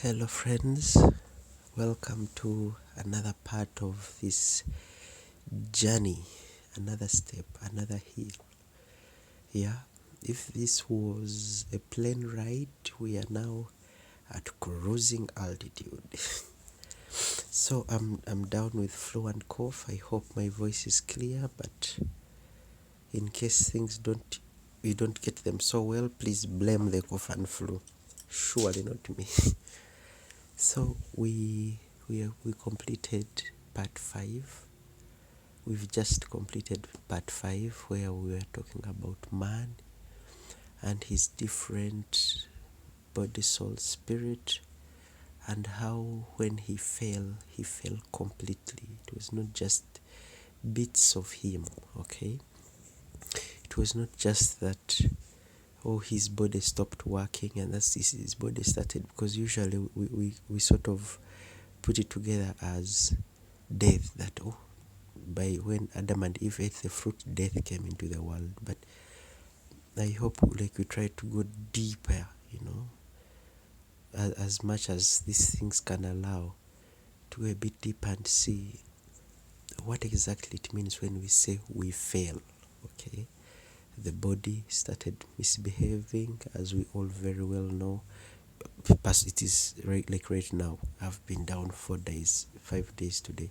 Hello, friends. Welcome to another part of this journey, another step, another hill. Yeah, if this was a plane ride, we are now at cruising altitude. So I'm down with flu and cough. I hope my voice is clear, but in case we don't get them so well, please blame the cough and flu. Surely not me. So we completed part 5. We've just completed part 5 where we were talking about man and his different body, soul, spirit, and how when he fell completely. It was not just bits of him, okay? It was not just that his body stopped working and that's his body started, because usually we sort of put it together as death, that by when Adam and Eve ate the fruit, death came into the world. But I hope we try to go deeper, as much as these things can allow, to go a bit deeper and see what exactly it means when we say we fail. Okay, the body started misbehaving, as we all very well know. But it is right now, I've been down 4 days, 5 days today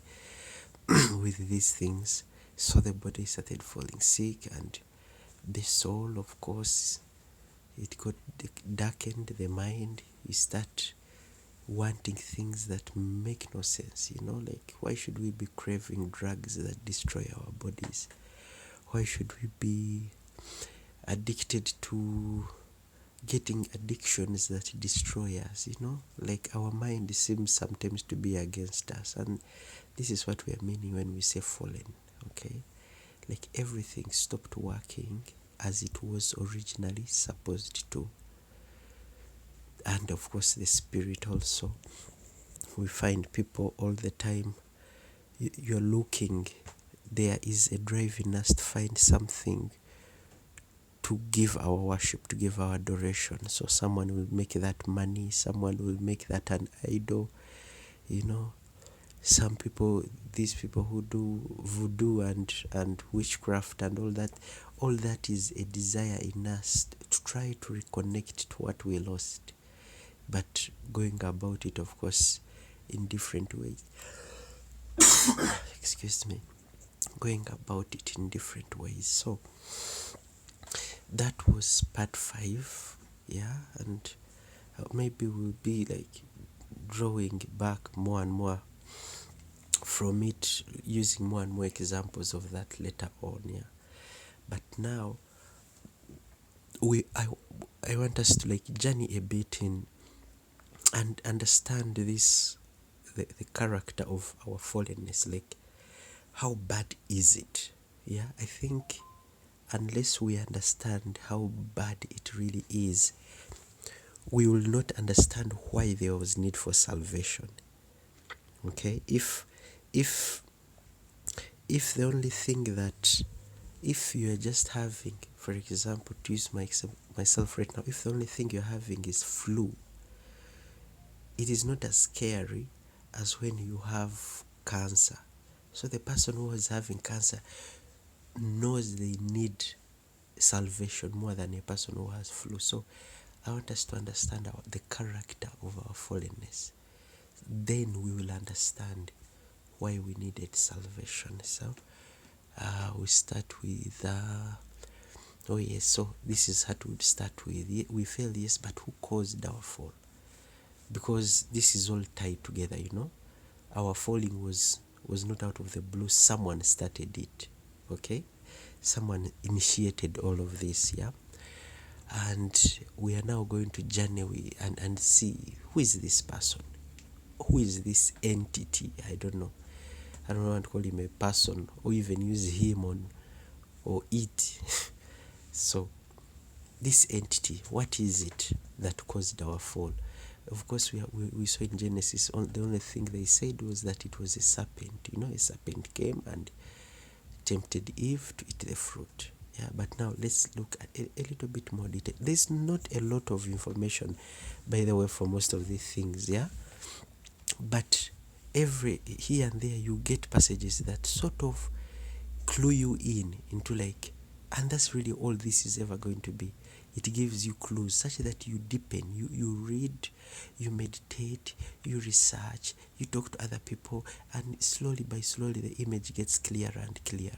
with these things. So the body started falling sick, and the soul, of course, it got darkened. The mind, you start wanting things that make no sense. Like, why should we be craving drugs that destroy our bodies? Why should we be addicted to getting addictions that destroy us? Like, our mind seems sometimes to be against us, and this is what we are meaning when we say fallen. Okay, like everything stopped working as it was originally supposed to. And of course the spirit also. We find people all the time, you're looking, there is a drive in us to find something to give our worship, to give our adoration. So someone will make that money, someone will make that an idol. Some people, these people who do voodoo and witchcraft and all that is a desire in us to try to reconnect to what we lost, but going about it, of course, in different ways. Excuse me. Going about it in different ways. So that was part 5. Yeah, and maybe we'll be like drawing back more and more from it, using more and more examples of that later on. Yeah, but now I want us to journey a bit in and understand this, the character of our fallenness. Like, how bad is it? Yeah, I think unless we understand how bad it really is, we will not understand why there was need for salvation. Okay, if the only thing that, if you are just having, for example, to use myself right now, if the only thing you're having is flu, it is not as scary as when you have cancer. So the person who is having cancer knows they need salvation more than a person who has flu. So I want us to understand the character of our fallenness. Then we will understand why we needed salvation. So we start with so this is what we would start with. We fail, yes, but who caused our fall? Because this is all tied together. Our falling was not out of the blue. Someone started it. Okay, someone initiated all of this. Yeah, and we are now going to journey and see, who is this person, who is this entity. I don't know want to call him a person, or even use him or it. So this entity, what is it that caused our fall? Of course, we saw in Genesis, the only thing they said was that it was a serpent. A serpent came and tempted Eve to eat the fruit. Yeah, but now let's look at a little bit more detail. There's not a lot of information, by the way, for most of these things, yeah? But every here and there you get passages that sort of clue you in into like, and that's really all this is ever going to be. It gives you clues such that you deepen, you read, you meditate, you research, you talk to other people, and slowly by slowly the image gets clearer and clearer.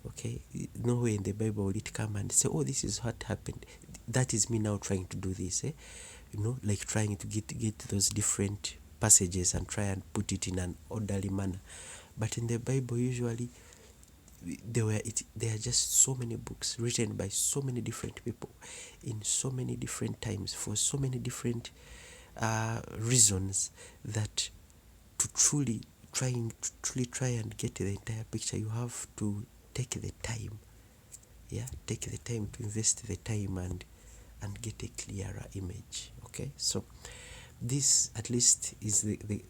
Okay, nowhere in the Bible will it come and say, oh, this is what happened. That is me now trying to do this, like trying to get those different passages and try and put it in an orderly manner. But in the Bible, usually there are just so many books written by so many different people in so many different times for so many different reasons, that to truly try and get the entire picture, you have to take the time. Yeah, take the time to invest the time and get a clearer image. Okay, so this at least is the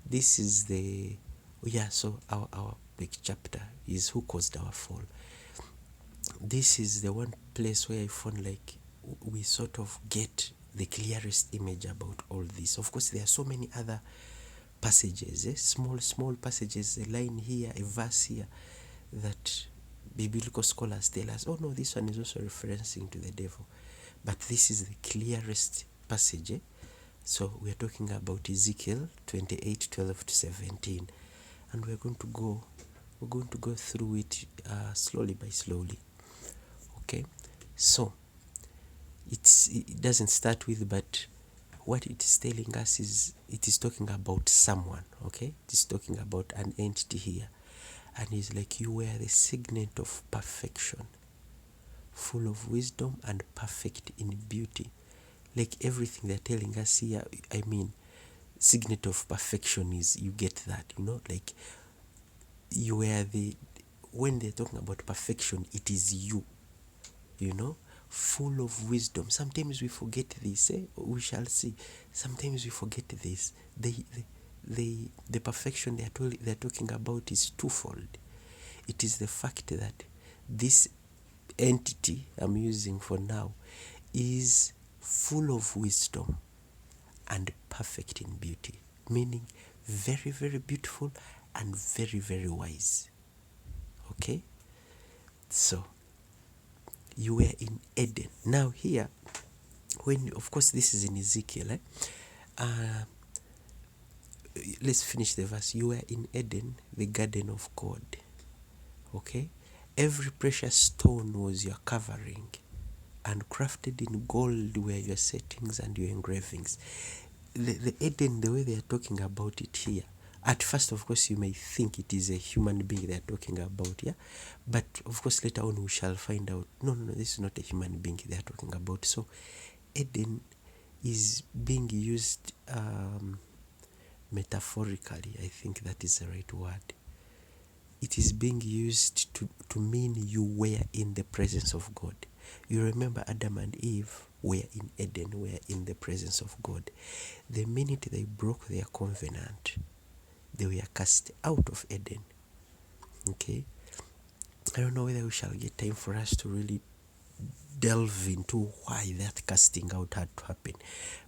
this is the yeah. So our big chapter is who caused our fall. This is the one place where I found like we sort of get the clearest image about all this. Of course, there are so many other passages, small passages, a line here, a verse here, that biblical scholars tell us, oh no, this one is also referencing to the devil. But this is the clearest passage. So we are talking about Ezekiel 28:12 to 17, and we're going to go through it slowly by slowly. Okay, so it doesn't start with, but what it is telling us is it is talking about someone. Okay, it is talking about an entity here, and it's like, you were the signet of perfection, full of wisdom and perfect in beauty. Like everything they're telling us here, I mean, signet of perfection is, you get that, like you were when they're talking about perfection, it is you, full of wisdom. Sometimes we forget this, we shall see. Sometimes we forget this. The perfection they're talking about is twofold. It is the fact that this entity I'm using for now is full of wisdom and perfect in beauty, meaning very, very beautiful and very, very wise. Okay? So, you were in Eden. Now here, of course this is in Ezekiel, let's finish the verse. You were in Eden, the garden of God. Okay? Every precious stone was your covering, and crafted in gold were your settings and your engravings. The Eden, the way they are talking about it here, at first, of course, you may think it is a human being they are talking about, yeah? But, of course, later on we shall find out, no, this is not a human being they are talking about. So, Eden is being used metaphorically. I think that is the right word. It is being used to mean you were in the presence of God. You remember Adam and Eve were in Eden, were in the presence of God. The minute they broke their covenant, they were cast out of Eden. Okay? I don't know whether we shall get time for us to really delve into why that casting out had to happen.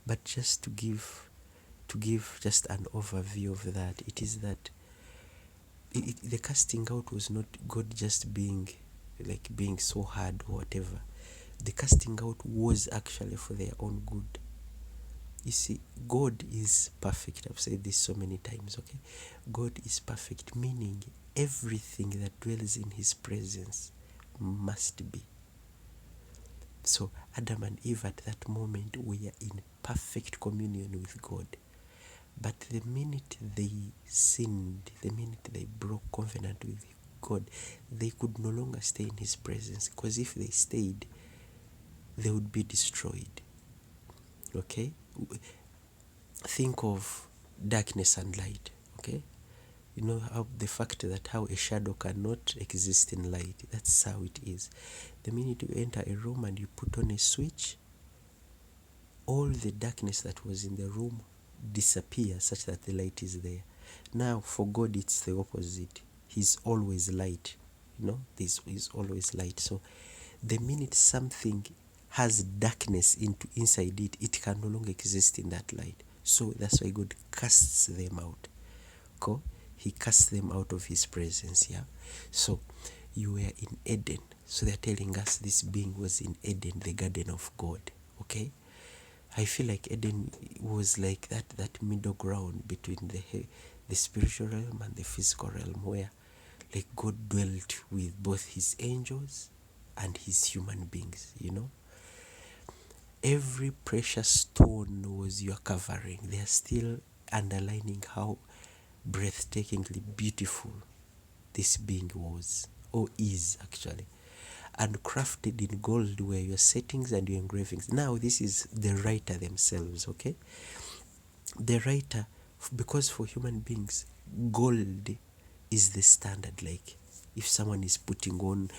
But just to give just an overview of that, it is that the casting out was not God just being so hard or whatever. The casting out was actually for their own good. You see, God is perfect. I've said this so many times, okay? God is perfect, meaning everything that dwells in his presence must be. So Adam and Eve at that moment were in perfect communion with God. But the minute they sinned, the minute they broke covenant with God, they could no longer stay in his presence, because if they stayed, they would be destroyed. Okay? Think of darkness and light. Okay? You know how the fact that how a shadow cannot exist in light, that's how it is. The minute you enter a room and you put on a switch, all the darkness that was in the room disappears such that the light is there. Now for God it's the opposite. He's always light. He's always light. So The minute something has darkness inside it, it can no longer exist in that light. So that's why God casts them out. Okay? He casts them out of his presence. Yeah. So you were in Eden. So they're telling us this being was in Eden, the garden of God. Okay? I feel like Eden was like that middle ground between the spiritual realm and the physical realm, where like God dwelt with both his angels and his human beings, you know. Every precious stone was your covering. They are still underlining how breathtakingly beautiful this being was, or is actually. And crafted in gold were your settings and your engravings. Now this is the writer themselves, okay? The writer, because for human beings, gold is the standard. Like if someone is putting on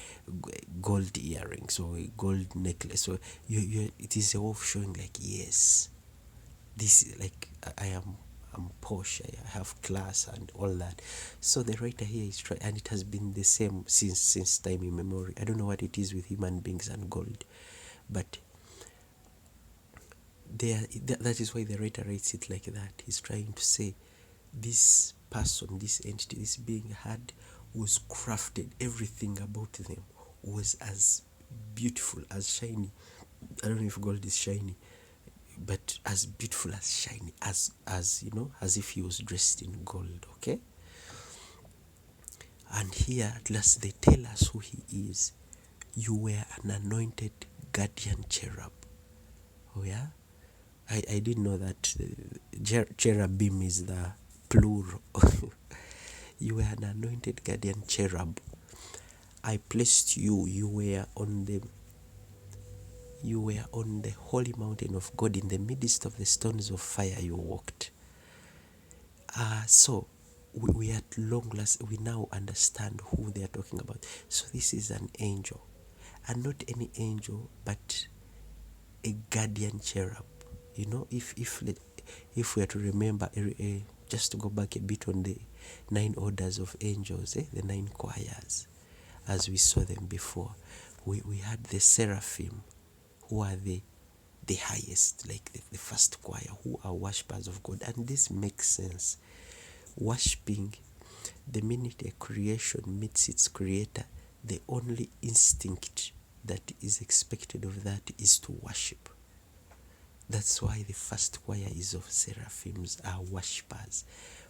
gold earrings or a gold necklace, so it is a way of showing like, yes, this, like I'm posh, I have class and all that. So the writer here is trying, and it has been the same since time immemorial. I don't know what it is with human beings and gold, but that is why the writer writes it like that. He's trying to say this person, this entity, this being was crafted. Everything about them was as beautiful, as shiny. I don't know if gold is shiny, but as beautiful as shiny, as you know, as if he was dressed in gold. Okay. And here at last they tell us who he is. You were an anointed guardian cherub. Oh yeah. I didn't know that cherubim is the plural. You were an anointed guardian cherub. I placed you. You were on the holy mountain of God. In the midst of the stones of fire you walked. So we at long last, we now understand who they are talking about. So this is an angel, and not any angel, but a guardian cherub. You know, if we are to remember, just to go back a bit on the 9 orders of angels, the 9 choirs, as we saw them before, we had the seraphim, who are the highest, like the first choir, who are worshippers of God. And this makes sense. Worshipping, the minute a creation meets its creator, the only instinct that is expected of that is to worship. That's why the first choir is of seraphims, are worshippers.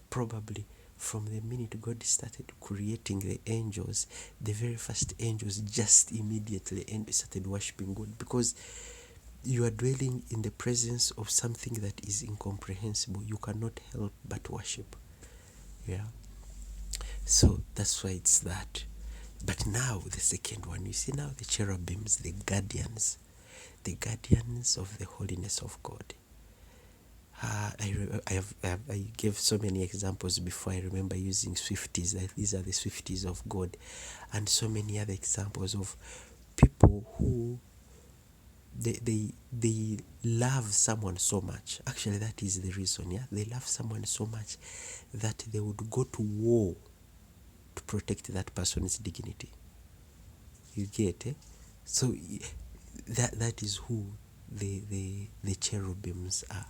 Probably from the minute God started creating the angels, the very first angels just immediately started worshipping God, because you are dwelling in the presence of something that is incomprehensible. You cannot help but worship. Yeah. So that's why it's that. But now the second one, you see now the cherubims, the guardians of the holiness of God. I gave so many examples before. I remember using Swifties, like these are the Swifties of God, and so many other examples of people who they love someone so much. Actually, that is the reason. Yeah, they love someone so much that they would go to war to protect that person's dignity. You get it? So that is who the cherubims are.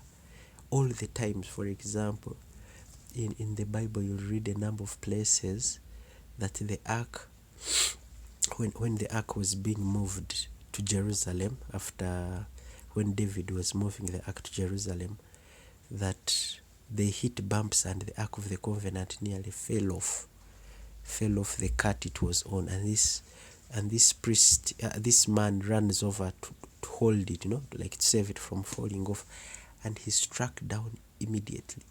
All the times, for example, in the Bible, you'll read a number of places that the ark, when the ark was being moved to Jerusalem, after when David was moving the ark to Jerusalem, that they hit bumps and the ark of the covenant nearly fell off the cart it was on, and this priest, this man runs over to hold it, like to save it from falling off, and he struck down immediately.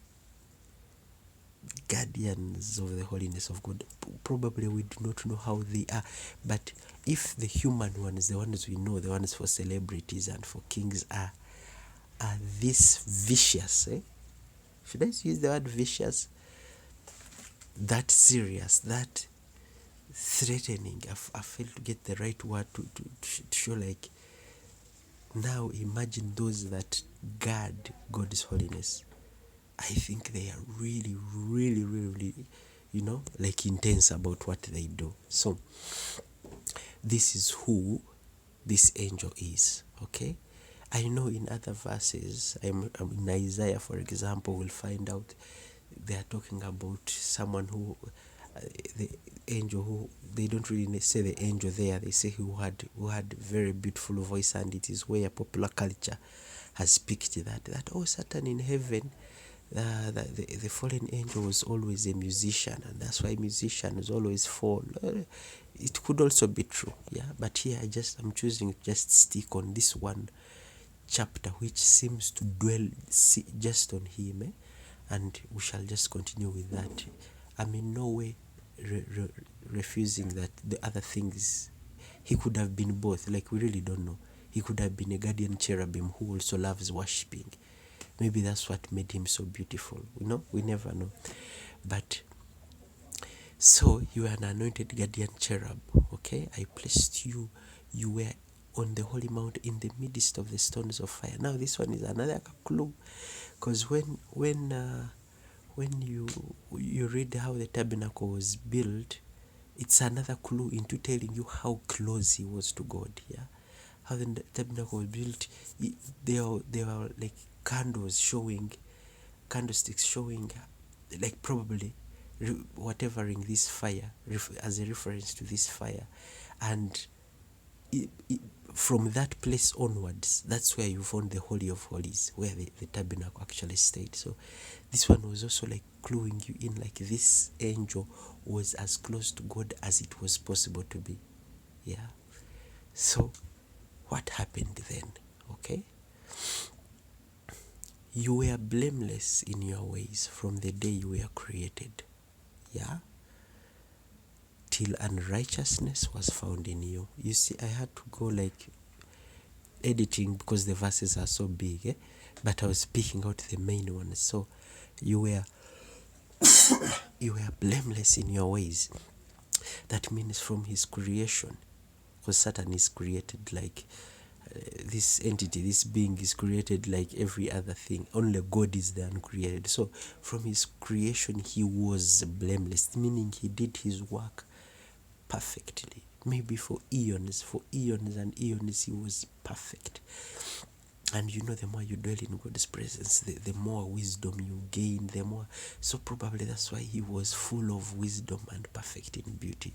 Guardians of the holiness of God. Probably we do not know how they are, but if the human ones, the ones we know, the ones for celebrities and for kings are this vicious, should I use the word vicious? That serious, that threatening. I failed to get the right word to show, like, now imagine those that guard God's holiness. I think they are really, really, really, like intense about what they do. So this is who this angel is. Okay, I know in other verses, in Isaiah, for example, we'll find out they are talking about someone who, the angel who, they don't really say the angel there, they say who had very beautiful voice, and it is where popular culture has picked that oh, Satan in heaven, the fallen angel was always a musician, and that's why musicians always fall. It could also be true, yeah. But here I'm choosing to just stick on this one chapter, which seems to dwell just on him, and we shall just continue with that. I'm in no way refusing that the other things, he could have been both, like we really don't know. He could have been a guardian cherubim who also loves worshipping. Maybe that's what made him so beautiful. We never know. But so you are an anointed guardian cherub, okay? I placed you. You were on the holy mount in the midst of the stones of fire. Now this one is another clue, because when you read how the tabernacle was built, it's another clue into telling you how close he was to God. Yeah, how the tabernacle was built. There were like candlesticks showing, like probably whatever in this fire, as a reference to this fire, and from that place onwards, that's where you found the Holy of Holies, where the tabernacle actually stayed. So this one was also like cluing you in, like this angel was as close to God as it was possible to be. Yeah. So what happened then? Okay. You were blameless in your ways from the day you were created. Yeah. Till unrighteousness was found in you. You see, I had to go like editing because the verses are so big, but I was picking out the main ones. So you were blameless in your ways. That means from his creation, because Satan is created like this entity, this being is created like every other thing. Only God is the uncreated. So from his creation, he was blameless, meaning he did his work perfectly. Maybe for eons and eons, he was perfect. And the more you dwell in God's presence, the more wisdom you gain, the more. So probably that's why he was full of wisdom and perfect in beauty.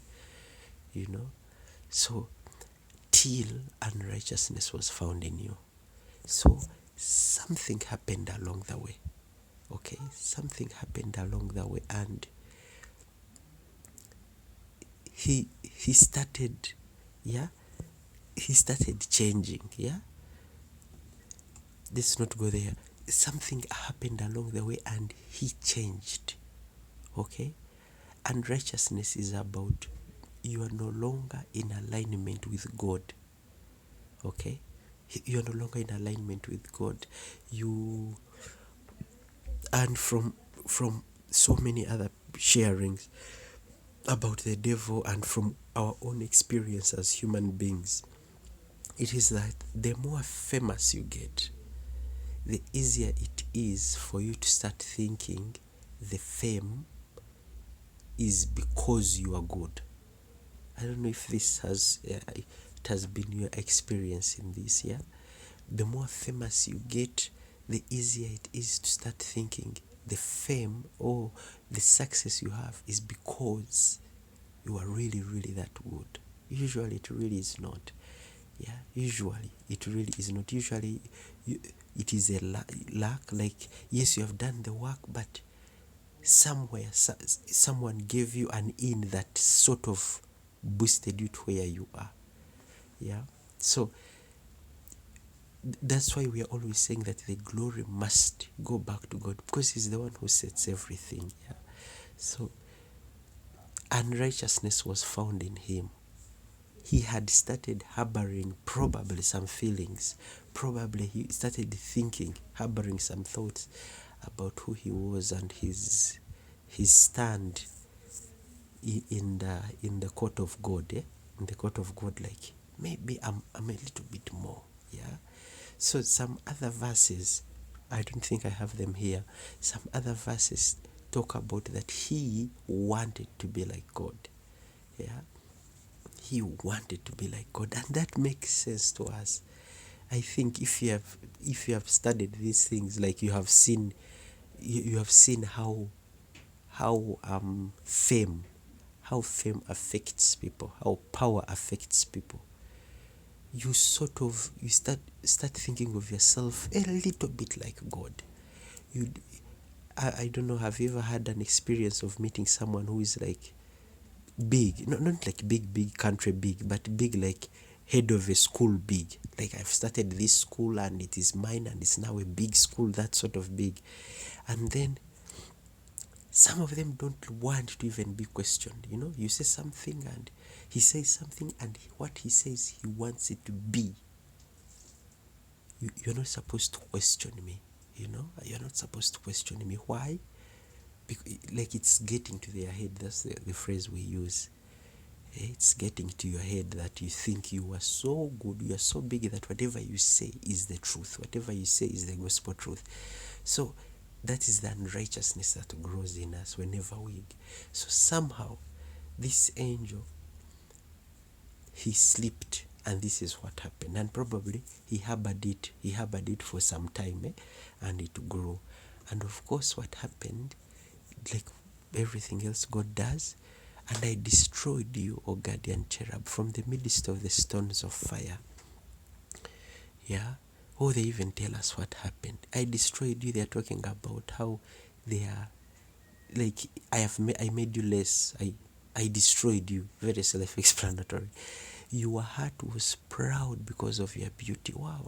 So till unrighteousness was found in you. So something happened along the way. Okay, something happened along the way, and he started, he started changing. Let's not go there. Something happened along the way and he changed. Okay, and righteousness is about you are no longer in alignment with God. Okay, you are no longer in alignment with God. And from so many other sharings about the devil and from our own experience as human beings, it is that the more famous you get, the easier it is for you to start thinking the fame is because you are good. I don't know if this it has been your experience in this. The more famous you get, the easier it is to start thinking the fame or the success you have is because you are really, really that good. Usually it really is not. Usually it really is not. Usually it is a lack. Like, yes, you have done the work, but somewhere someone gave you an in that sort of boosted you to where you are. So that's why we are always saying that the glory must go back to God, because he's the one who sets everything. So unrighteousness was found in him. He had started harboring probably some feelings. Probably he started thinking, harboring some thoughts about who he was and his stand in the court of God. In the court of God, like, maybe I'm a little bit more. So some other verses, I don't think I have them here. Some other verses talk about that he wanted to be like God. He wanted to be like God, and that makes sense to us. I think if you have studied these things, like you have seen, you have seen how fame affects people, how power affects people. You sort of you start thinking of yourself a little bit like God. You, I don't know. Have you ever had an experience of meeting someone who is like big? Not like big country big, but big like head of a school big. Like, I've started this school and it is mine and it's now a big school. That sort of big, and then some of them don't want to even be questioned. You say something and he says something, and what he says, he wants it to be. You're not supposed to question me. You're not supposed to question me. Why? Like, it's getting to their head. That's the phrase we use. It's getting to your head that you think you are so good, you are so big, that whatever you say is the truth. Whatever you say is the gospel truth. So that is the unrighteousness that grows in us whenever we. So somehow, this angel, he slipped, and this is what happened. And probably he harbored it for some time, and it grew. And of course, what happened, like everything else God does, and I destroyed you, O guardian cherub, from the midst of the stones of fire. Yeah. Oh, they even tell us what happened. I destroyed you. They are talking about how they are, like, I made you less. I destroyed you. Very self-explanatory. Your heart was proud because of your beauty. Wow,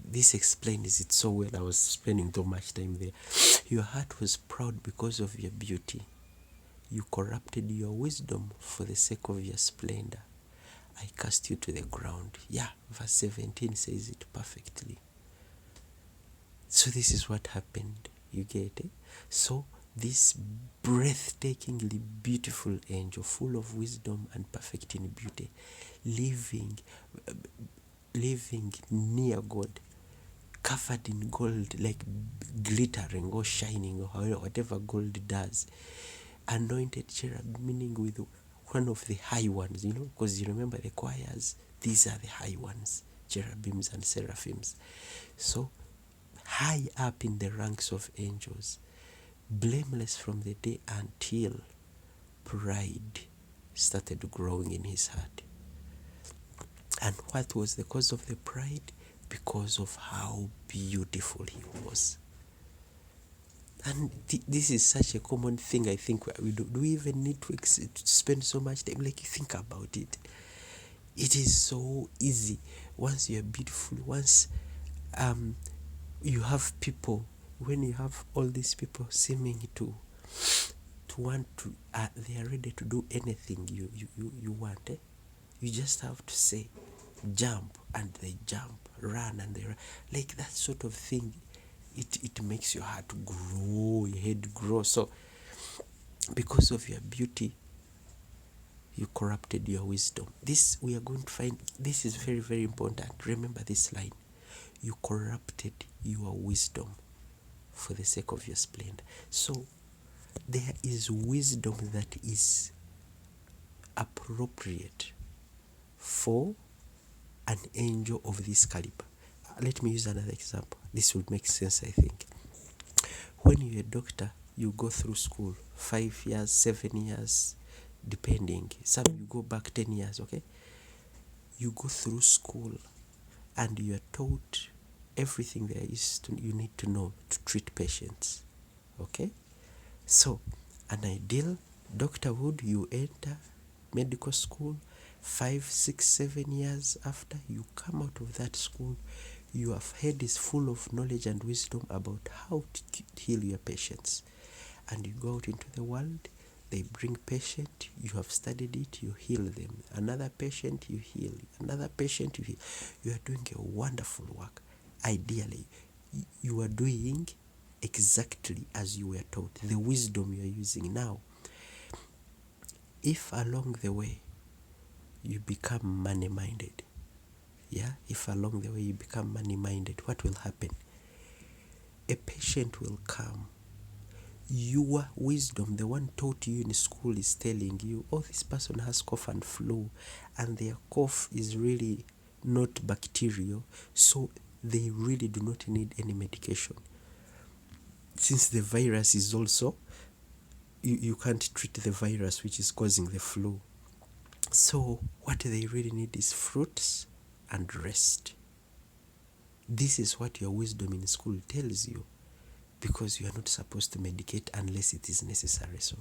this explains it so well. I was spending too much time there. Your heart was proud because of your beauty. You corrupted your wisdom for the sake of your splendor. I cast you to the ground. Yeah, verse 17 says it perfectly. So this is what happened. You get it? So this breathtakingly beautiful angel, full of wisdom and perfect in beauty, living near God, covered in gold, like glittering or shining, or whatever gold does. Anointed cherub, meaning with one of the high ones, because you remember the choirs, these are the high ones, cherubims and seraphims. So high up in the ranks of angels, blameless from the day until pride started growing in his heart. And what was the cause of the pride? Because of how beautiful he was. And this is such a common thing. I think we do we even need to spend so much time? Like, you think about it, it is so easy. Once you're beautiful, once you have people, when you have all these people seeming to want to, they are ready to do anything you want. You just have to say jump, and they jump, run, and they run. Like, that sort of thing, it makes your heart grow, your head grow. So because of your beauty, you corrupted your wisdom. This, we are going to find, this is very, very important. Remember this line: you corrupted your wisdom for the sake of your splendor. So there is wisdom that is appropriate for an angel of this caliber. Let me use another example. This would make sense, I think. When you're a doctor, you go through school 5 years, 7 years, depending. Some you go back 10 years, okay? You go through school and you are taught everything there is you need to know to treat patients, okay? So, an ideal doctor, would you enter medical school 5, 6, 7 years after you come out of that school, your head is full of knowledge and wisdom about how to heal your patients. And you go out into the world, they bring patient, you have studied it, you heal them. Another patient, you heal. Another patient, you heal. You are doing a wonderful work. Ideally, you are doing exactly as you were taught, the wisdom you are using. Now, if along the way you become money-minded, if along the way you become money-minded, what will happen? A patient will come. your wisdom, the one taught you in school, is telling you, oh, this person has cough and flu, and their cough is really not bacterial, so they really do not need any medication. Since the virus is also, you can't treat the virus which is causing the flu. So what they really need is fruits and rest. This is what your wisdom in school tells you, because you are not supposed to medicate unless it is necessary. So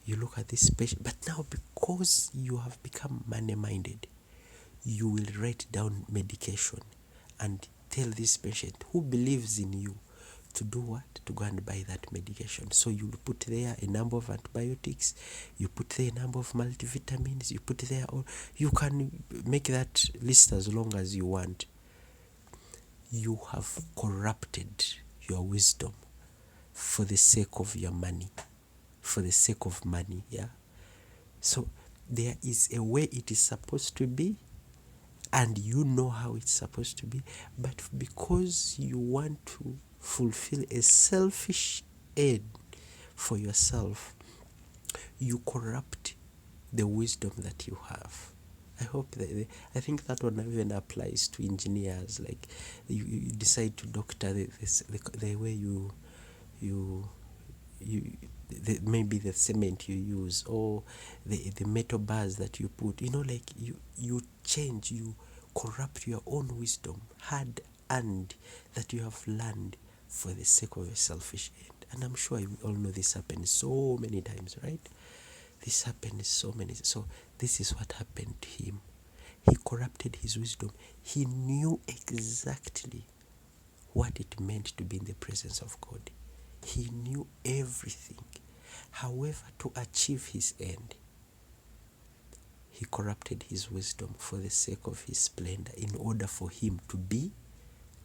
you look at this patient, but now because you have become money-minded, you will write down medication and tell this patient who believes in you to do what? To go and buy that medication. So you put there a number of antibiotics, you put there a number of multivitamins, you put there, or you can make that list as long as you want. You have corrupted your wisdom for the sake of your money, for the sake of money, yeah? So there is a way it is supposed to be, and you know how it's supposed to be, but because you want to fulfill a selfish aid for yourself, you corrupt the wisdom that you have. I hope that I think that one even applies to engineers. Like you decide to doctor the way you maybe the cement you use, or the metal bars that you put, like you change, you corrupt your own wisdom, hard earned, that you have learned for the sake of a selfish end. And I'm sure you all know this happens so many times, right? This happens so many. So this is what happened to him. He corrupted his wisdom. He knew exactly what it meant to be in the presence of God. He knew everything. However, to achieve his end, he corrupted his wisdom for the sake of his splendor, in order for him to be,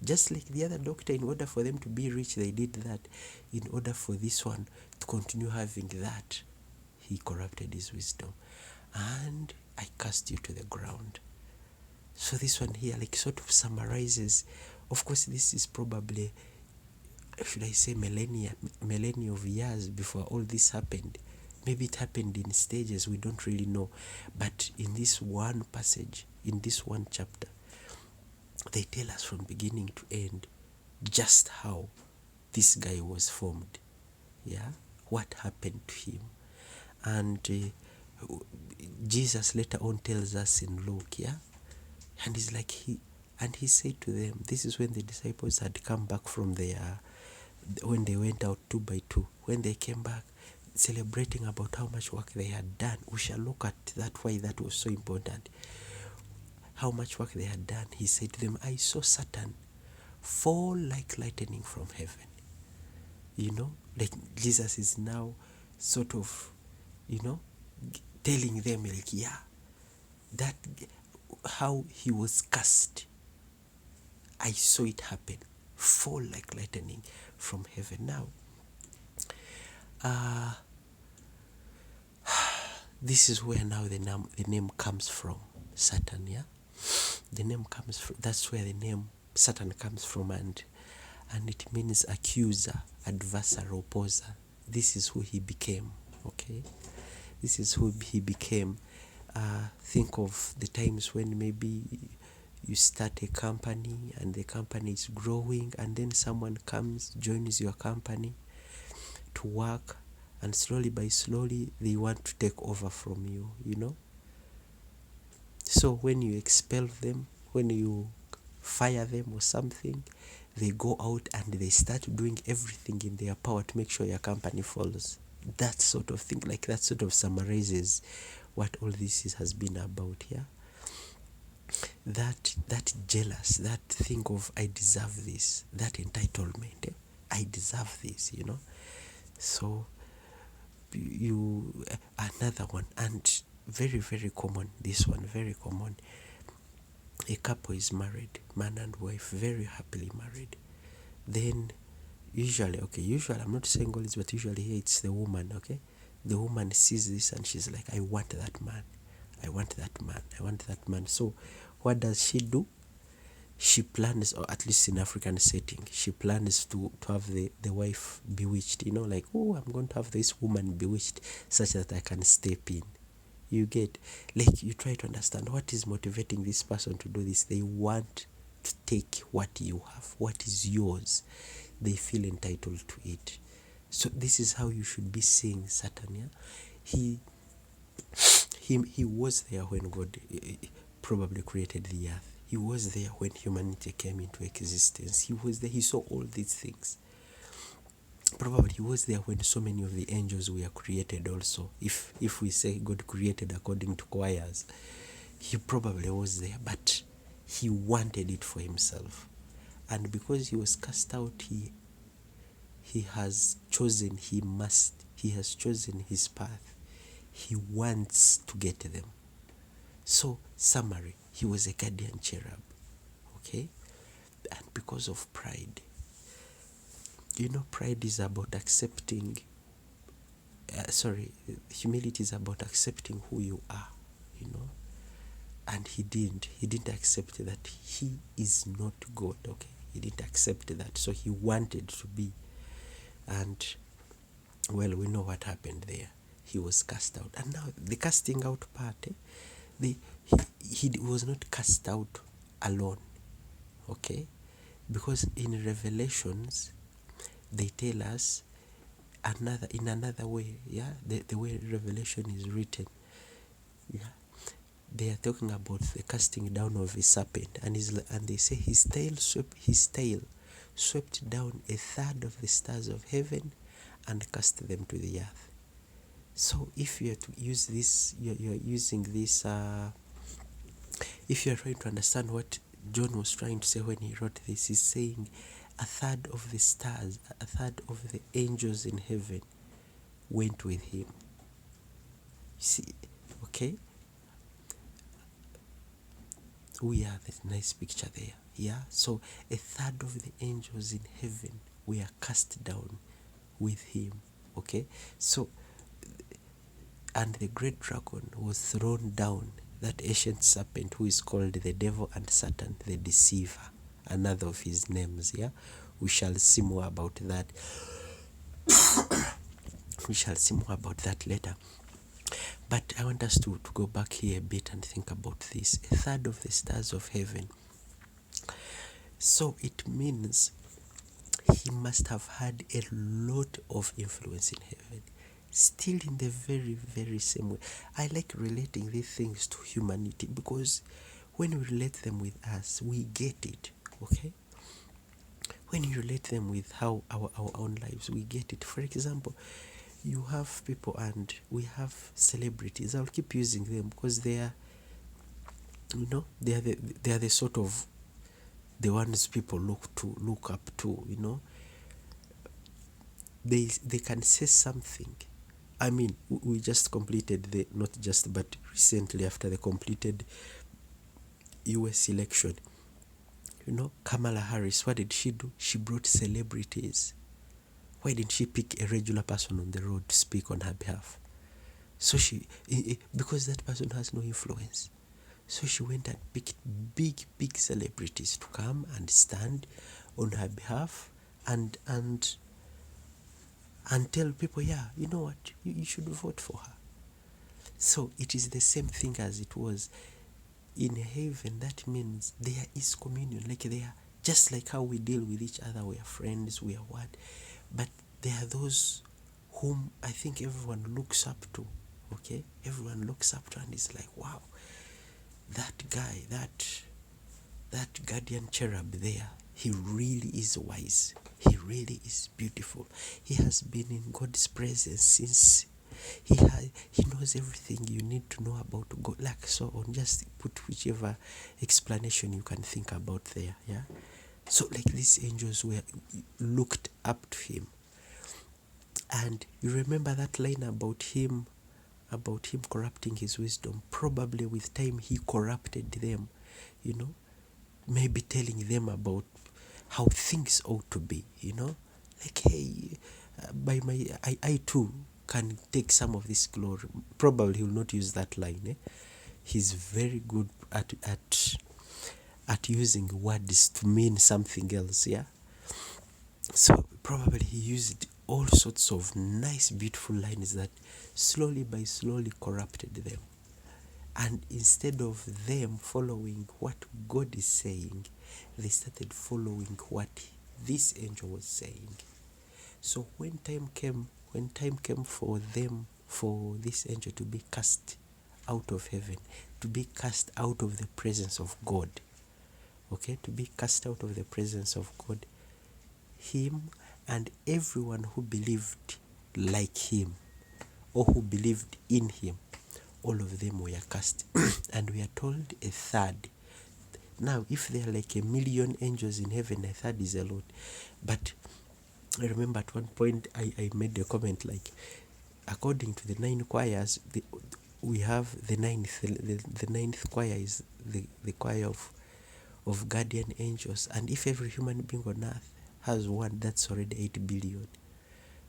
just like the other doctor, in order for them to be rich, they did that. In order for this one to continue having that, he corrupted his wisdom. And I cast you to the ground. So this one here, like, sort of summarizes, of course, this is probably, should I say, millennia of years before all this happened. Maybe it happened in stages, we don't really know. But in this one passage, in this one chapter, they tell us from beginning to end just how this guy was formed. Yeah, what happened to him. And Jesus later on tells us in Luke, yeah, and he's like, he said to them, this is when the disciples had come back from their, when they went out 2 by 2, when they came back celebrating about how much work they had done. We shall look at that, why that was so important. How much work they had done. He said to them, I saw Satan fall like lightning from heaven. Like Jesus is now sort of, telling them, like, yeah, that how he was cast. I saw it happen, fall like lightning from heaven. Now, this is where now the name comes from, Satan, yeah? The name comes from, that's where the name Satan comes from, and it means accuser, adversary, opposer. This is who he became, okay? This is who he became. Think of the times when maybe you start a company and the company is growing, and then someone comes, joins your company to work, and slowly by slowly they want to take over from you. So when you expel them, when you fire them or something, they go out and they start doing everything in their power to make sure your company falls. That sort of thing, like that sort of summarizes what all this has been about here. That jealous, that thing of I deserve this, that entitlement, I deserve this, So another one, and very, very common, this one, very common. A couple is married, man and wife, very happily married. Then usually I'm not saying all this, but usually here it's the woman, okay? The woman sees this and she's like, I want that man. I want that man. I want that man. So what does she do? she plans, or at least in African setting, she plans to have the wife bewitched, like, oh, I'm going to have this woman bewitched such that I can step in. You get, like, you try to understand what is motivating this person to do this. They want to take what you have, what is yours. They feel entitled to it. So this is how you should be seeing Satan. Yeah? He was there when God probably created the earth. He was there when humanity came into existence. He was there. He saw all these things. Probably he was there when so many of the angels were created also. If we say God created according to choirs, he probably was there, but he wanted it for himself. And because he was cast out, he has chosen his path. He wants to get them. So, summary, he was a guardian cherub. Okay? And because of pride, pride is about accepting, humility is about accepting who you are, and he didn't accept that he is not God. Okay, he didn't accept that, so he wanted to be. And well, we know what happened there. He was cast out. And now the casting out part, he was not cast out alone. Okay, because in Revelations they tell us in another way. Yeah, the way Revelation is written, yeah, they are talking about the casting down of a serpent, and they say his tail swept down a third of the stars of heaven and cast them to the earth. So if you are to use this, you're using this. If you are trying to understand what John was trying to say when he wrote this, he's saying a third of the stars, a third of the angels in heaven went with him. See, okay? We have this nice picture there. Yeah? So a third of the angels in heaven were cast down with him. Okay? So, and the great dragon was thrown down, that ancient serpent who is called the devil and Satan, the deceiver, another of his names. Yeah? We shall see more about that. We shall see more about that later. But I want us to go back here a bit and think about this. A third of the stars of heaven. So it means he must have had a lot of influence in heaven. Still in the very, very same way. I like relating these things to humanity, because when we relate them with us, we get it. Okay? When you relate them with how our own lives, we get it. For example, you have people and we have celebrities. I'll keep using them because they are the sort of the ones people look up to. They can say something. I mean, we just completed but recently, after the completed US election, Kamala Harris, what did she do? She brought celebrities. Why didn't she pick a regular person on the road to speak on her behalf? So because that person has no influence. So she went and picked big celebrities to come and stand on her behalf and tell people, yeah, you know what, you should vote for her. So it is the same thing as it was in heaven. That means there is communion. Like they are just like how we deal with each other. We are friends, we are what. But there are those whom I think everyone looks up to. Okay? Everyone looks up to and is like, wow, that guy, that guardian cherub there, he really is wise. He really is beautiful. He has been in God's presence since he knows everything you need to know about God. Like so on, just put whichever explanation you can think about there. Yeah. So like these angels were looked up to him. And you remember that line about him corrupting his wisdom. Probably with time he corrupted them, maybe telling them about how things ought to be, like, hey, I too can take some of this glory. Probably he will not use that line. He's very good at at using words to mean something else, yeah? So probably he used all sorts of nice, beautiful lines that slowly by slowly corrupted them. And instead of them following what God is saying, they started following what this angel was saying. So when time came for them, for this angel to be cast out of heaven, to be cast out of the presence of God, okay, to be cast out of the presence of God, him and everyone who believed like him or who believed in him, all of them were cast. And we are told a third. Now, if there are like 1,000,000 angels in heaven, a third is a lot. But I remember at one point I made a comment like, according to the 9 choirs, we have the ninth choir is the choir of guardian angels. And if every human being on earth has one, that's already 8 billion.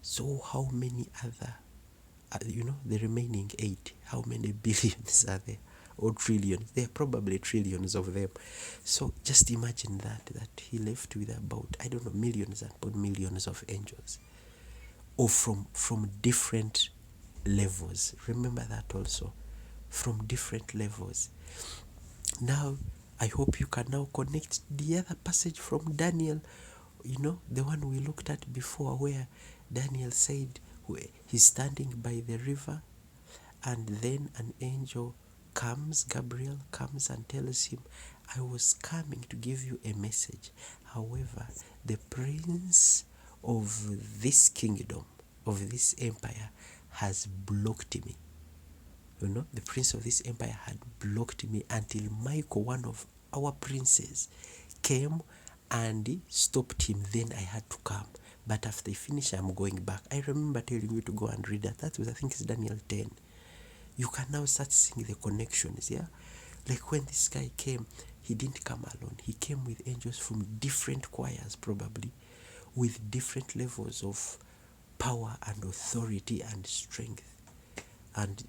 So how many other, the remaining 8, how many billions are there? Or trillions? There are probably trillions of them. So just imagine that he left with about, I don't know, millions upon millions of angels. Or from different levels. Remember that also. From different levels. Now, I hope you can now connect the other passage from Daniel, the one we looked at before, where Daniel said he's standing by the river, and then an angel comes, Gabriel comes and tells him, I was coming to give you a message. However, the prince of this kingdom, of this empire, has blocked me. The prince of this empire had blocked me until Michael, one of our princes, came and stopped him. Then I had to come. But after I finish, I'm going back. I remember telling you to go and read that. That was, I think it's Daniel 10. You can now start seeing the connections, yeah? Like when this guy came, he didn't come alone. He came with angels from different choirs, probably, with different levels of power and authority and strength. And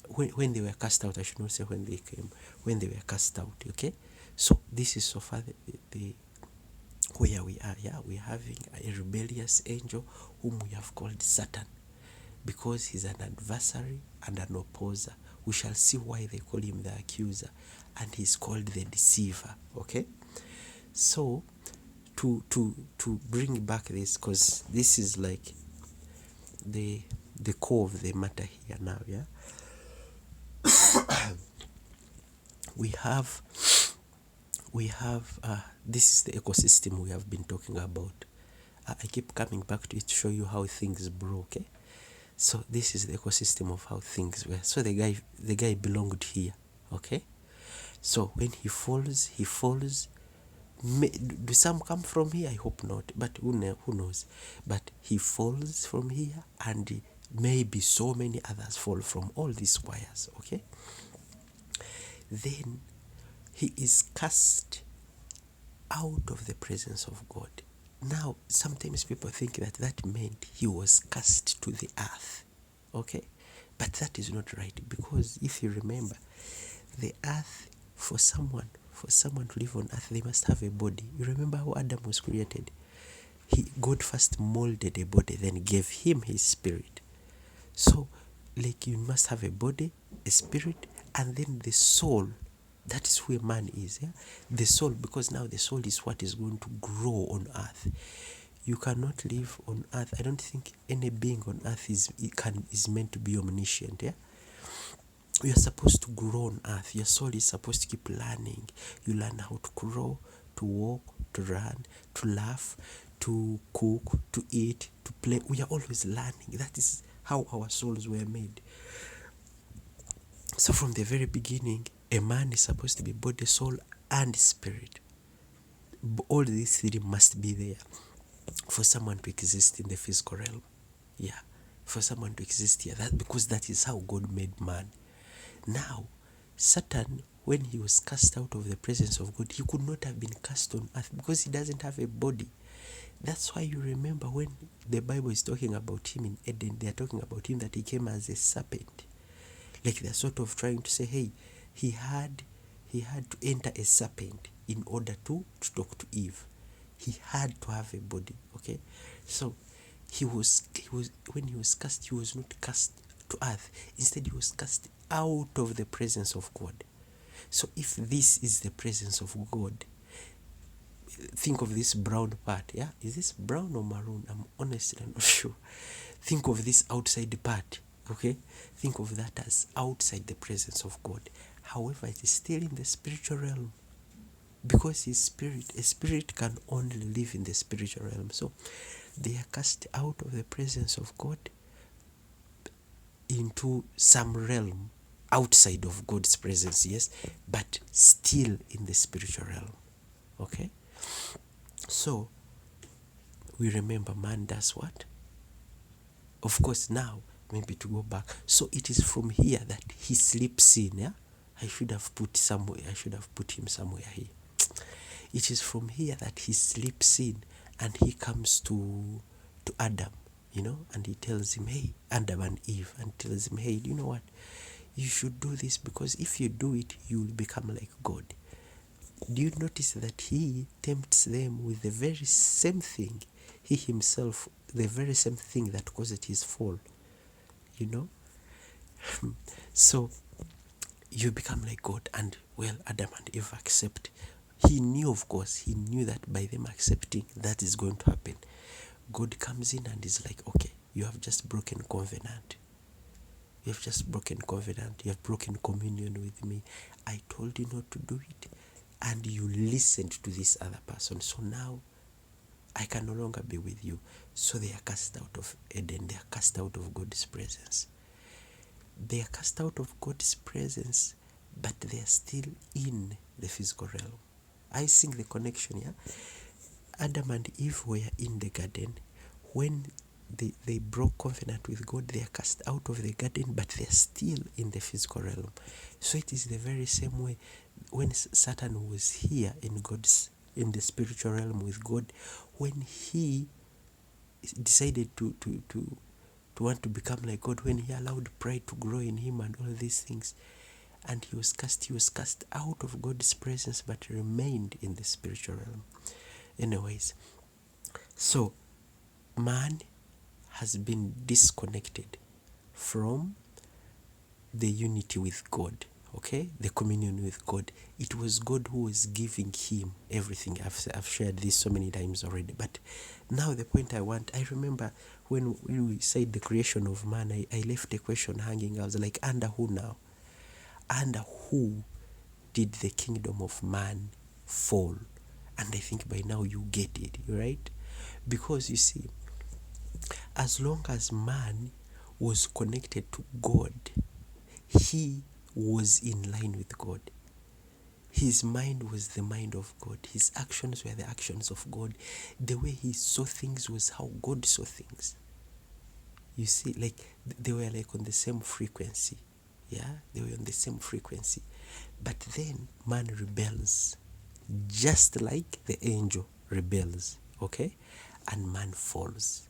when they were cast out, I should not say when they came, when they were cast out, okay? So this is so far the where we are, yeah? We're having a rebellious angel whom we have called Satan, because he's an adversary and an opposer. We shall see why they call him the accuser, and he's called the deceiver, okay? So to bring back this, because this is like the core of the matter here now, yeah? we have this is the ecosystem we have been talking about. I keep coming back to it to show you how things broke, okay? So this is the ecosystem of how things were. So the guy belonged here, okay? So when he falls, do some come from here? I hope not, but who knows? But he falls from here, and maybe so many others fall from all these wires, okay? Then he is cast out of the presence of God. Now, sometimes people think that meant he was cast to the earth, okay? But that is not right, because if you remember, the earth, for someone to live on earth, they must have a body. You remember how Adam was created? God first molded a body, then gave him his spirit. So, like, you must have a body, a spirit, and then the soul. That is who a man is, yeah? The soul, because now the soul is what is going to grow on earth. You cannot live on earth. I don't think any being on earth is meant to be omniscient, yeah? You are supposed to grow on earth. Your soul is supposed to keep learning. You learn how to grow, to walk, to run, to laugh, to cook, to eat, to play. We are always learning. That is how our souls were made. So from the very beginning, a man is supposed to be body, soul, and spirit. All these three must be there for someone to exist in the physical realm. Yeah, for someone to exist here. Because that is how God made man. Now, Satan, when he was cast out of the presence of God, he could not have been cast on earth because he doesn't have a body. That's why you remember when the Bible is talking about him in Eden, they are talking about him that he came as a serpent. Like they're sort of trying to say, hey, he had he had to enter a serpent in order to talk to Eve. He had to have a body, okay? So he was when he was cast, he was not cast to earth. Instead, he was cast out of the presence of God. So if this is the presence of God, think of this brown part, yeah? Is this brown or maroon? I'm honestly not sure. Think of this outside part, okay? Think of that as outside the presence of God. However, it is still in the spiritual realm, because his spirit, a spirit can only live in the spiritual realm. So they are cast out of the presence of God into some realm outside of God's presence, yes, but still in the spiritual realm. Okay? So we remember man does what? Of course, now maybe to go back. So it is from here that he sleeps in, yeah? I should have put him somewhere here. It is from here that he sleeps in, and he comes to Adam, and he tells him, hey, Adam and Eve, and tells him, hey, you know what? You should do this, because if you do it, you will become like God. Do you notice that he tempts them with the very same thing, he himself, the very same thing that caused his fall, So you become like God, and well, Adam and Eve accept. He knew, of course, he knew that by them accepting, that is going to happen. God comes in and is like, okay, you have just broken covenant. You have just broken covenant. You have broken communion with me. I told you not to do it, and you listened to this other person. So now I can no longer be with you. So they are cast out of Eden. They are cast out of God's presence. They are cast out of God's presence, but they are still in the physical realm. I think the connection here. Adam and Eve were in the garden. When they broke covenant with God, they are cast out of the garden, but they are still in the physical realm. So it is the very same way when Satan was here in the spiritual realm with God, when he decided to want to become like God, when he allowed pride to grow in him and all these things, and he was cast out of God's presence, but remained in the spiritual realm. Anyways, so man has been disconnected from the unity with God, okay, the communion with God. It was God who was giving him everything. I've shared this so many times already, but now the point I remember when we said the creation of man, I left a question hanging. I was like, under who now? Under who did the kingdom of man fall? And I think by now you get it, right? Because you see, as long as man was connected to God, he was in line with God. His mind was the mind of God. His actions were the actions of God. The way he saw things was how God saw things. You see, like they were like on the same frequency. Yeah, they were on the same frequency. But then man rebels, just like the angel rebels, okay? And man falls.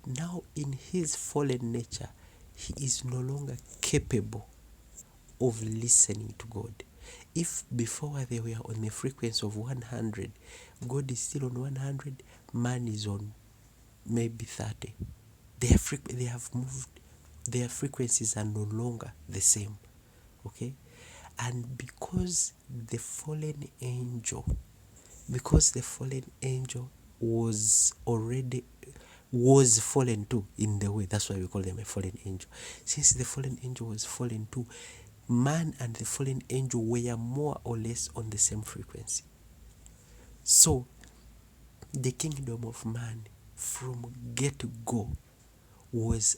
Now in his fallen nature, he is no longer capable of listening to God. If before they were on the frequency of 100, God is still on 100, man is on maybe 30. They have moved, their frequencies are no longer the same. Okay? And because the fallen angel was fallen too, in the way, that's why we call them a fallen angel. Since the fallen angel was fallen too, man and the fallen angel were more or less on the same frequency. So the kingdom of man from get-go was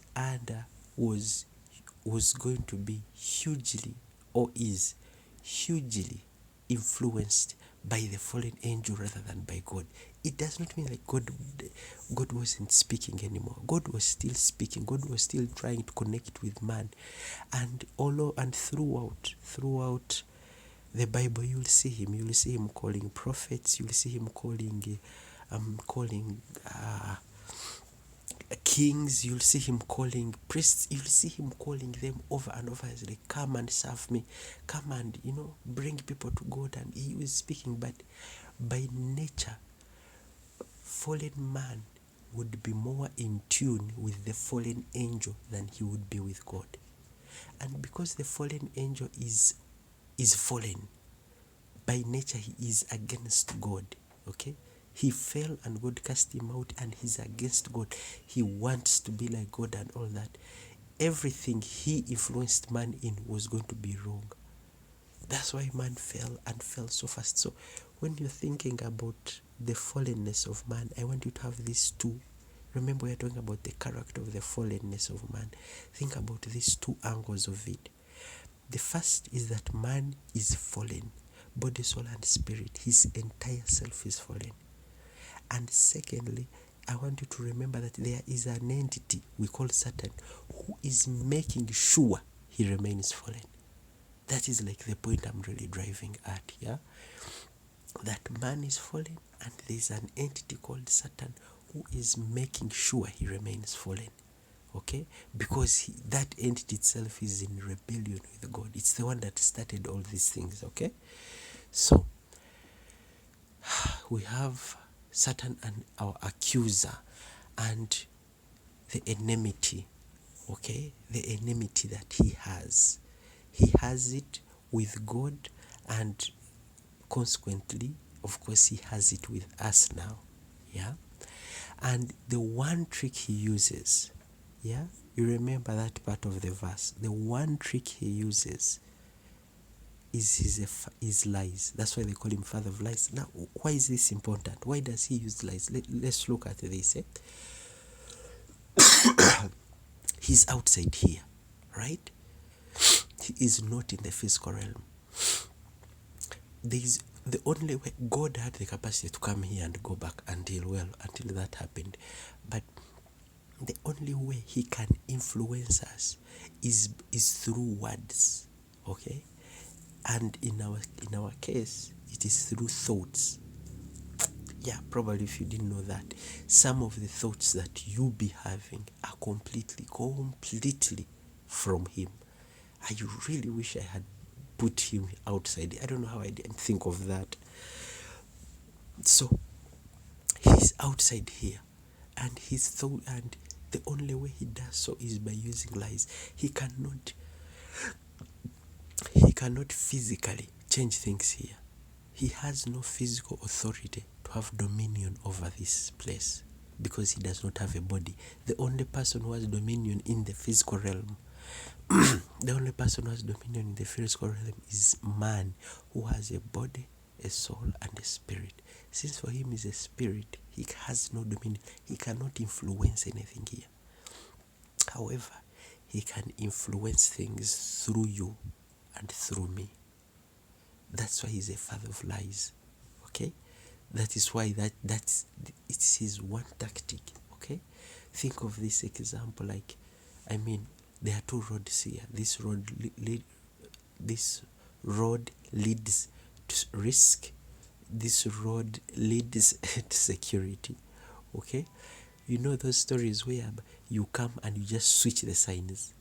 going to be hugely, or is hugely, influenced by the fallen angel rather than by God. It does not mean like God wasn't speaking anymore. God was still speaking. God was still trying to connect with man, and throughout the Bible, you'll see him calling prophets. You'll see him calling Kings, you'll see him calling priests, you'll see him calling them over and over. He's like, come and serve me, come and bring people to God. And he was speaking, but by nature, fallen man would be more in tune with the fallen angel than he would be with God. And because the fallen angel is fallen, by nature he is against God. Okay? He fell and God cast him out, and he's against God. He wants to be like God and all that. Everything he influenced man in was going to be wrong. That's why man fell and fell so fast. So when you're thinking about the fallenness of man, I want you to have these two. Remember, we're talking about the character of the fallenness of man. Think about these two angles of it. The first is that man is fallen, body, soul, and spirit. His entire self is fallen. And secondly, I want you to remember that there is an entity we call Satan who is making sure he remains fallen. That is like the point I'm really driving at here. That man is fallen, and there is an entity called Satan who is making sure he remains fallen. Okay? Because that entity itself is in rebellion with God. It's the one that started all these things. Okay? So, we have Satan and our accuser, and the enmity. Okay? The enmity that he has. He has it with God, and consequently, of course, he has it with us now. Yeah? And the one trick he uses, yeah? You remember that part of the verse. The one trick he uses is his lies. That's why they call him father of lies. Now, why is this important? Why does he use lies? Let's look at this. He's outside here, right? He is not in the physical realm. There is the only way God had the capacity to come here and go back until that happened. But the only way he can influence us is through words. Okay? And in our case, it is through thoughts. Yeah, probably if you didn't know that, some of the thoughts that you be having are completely from him. I really wish I had put him outside. I don't know how I didn't think of that. So he's outside here, and his thought, and the only way he does so is by using lies. He cannot physically change things here. He has no physical authority to have dominion over this place because he does not have a body. The only person who has dominion in the physical realm is man, who has a body, a soul, and a spirit. Since for him is a spirit, he has no dominion. He cannot influence anything here. However, he can influence things through you and through me. That's why he's a father of lies. Okay? That is why it's his one tactic. Okay? Think of this example like, there are two roads here. This road leads to risk. This road leads to security. Okay? You know those stories where you come and you just switch the signs.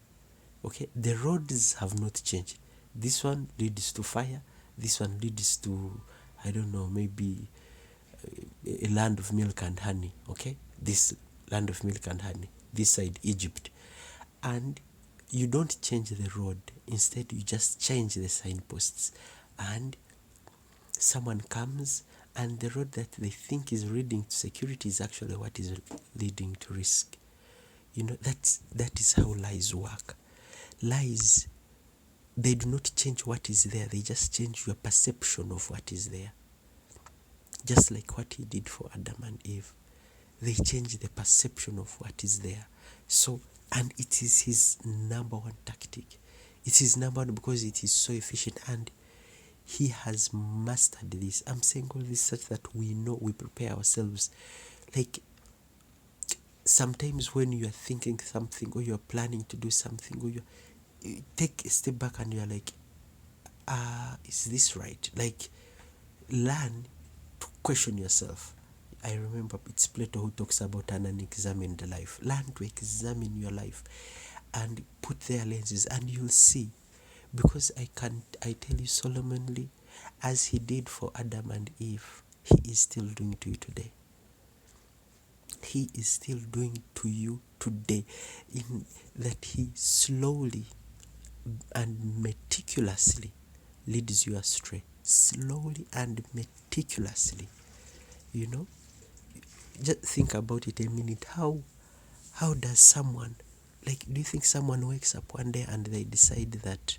Okay? The roads have not changed. This one leads to fire. This one leads to, I don't know, maybe a land of milk and honey. Okay? This land of milk and honey. This side, Egypt. And you don't change the road. Instead, you just change the signposts. And someone comes, and the road that they think is leading to security is actually what is leading to risk. That is how lies work. Lies, they do not change what is there. They just change your perception of what is there. Just like what he did for Adam and Eve. They change the perception of what is there. So, and it is his number one tactic. It is number one because it is so efficient, and he has mastered this. I'm saying all this such that we know, we prepare ourselves. Like, sometimes when you are thinking something, or you are planning to do something, or you take a step back and you are like, is this right? Like, learn to question yourself. I remember it's Plato who talks about an unexamined life. Learn to examine your life and put their lenses, and you'll see. Because I tell you solemnly, as he did for Adam and Eve, he is still doing to you today. He is still doing to you today, in that he slowly and meticulously leads you astray. Slowly and meticulously. You know? Just think about it a minute. How does someone, like, do you think someone wakes up one day and they decide that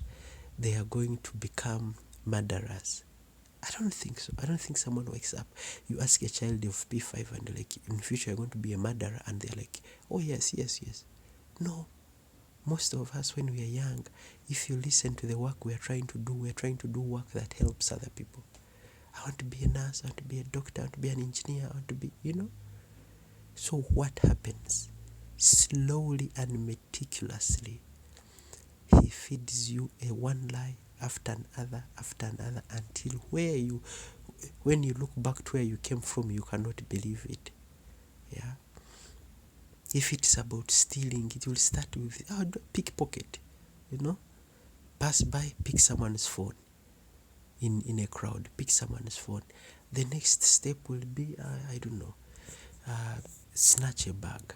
they are going to become murderers? I don't think so. I don't think someone wakes up. You ask a child of P5 and like, in the future you're going to be a murderer, and they're like, oh yes, yes, yes. No. Most of us, when we are young, if you listen to the work we're trying to do work that helps other people. I want to be a nurse, I want to be a doctor, I want to be an engineer, I want to be, So what happens? Slowly and meticulously, he feeds you a one lie after another, until when you look back to where you came from, you cannot believe it. Yeah. If it's about stealing, it will start with pickpocket. Pass by, pick someone's phone. In a crowd, pick someone's phone. The next step will be, I don't know, snatch a bag.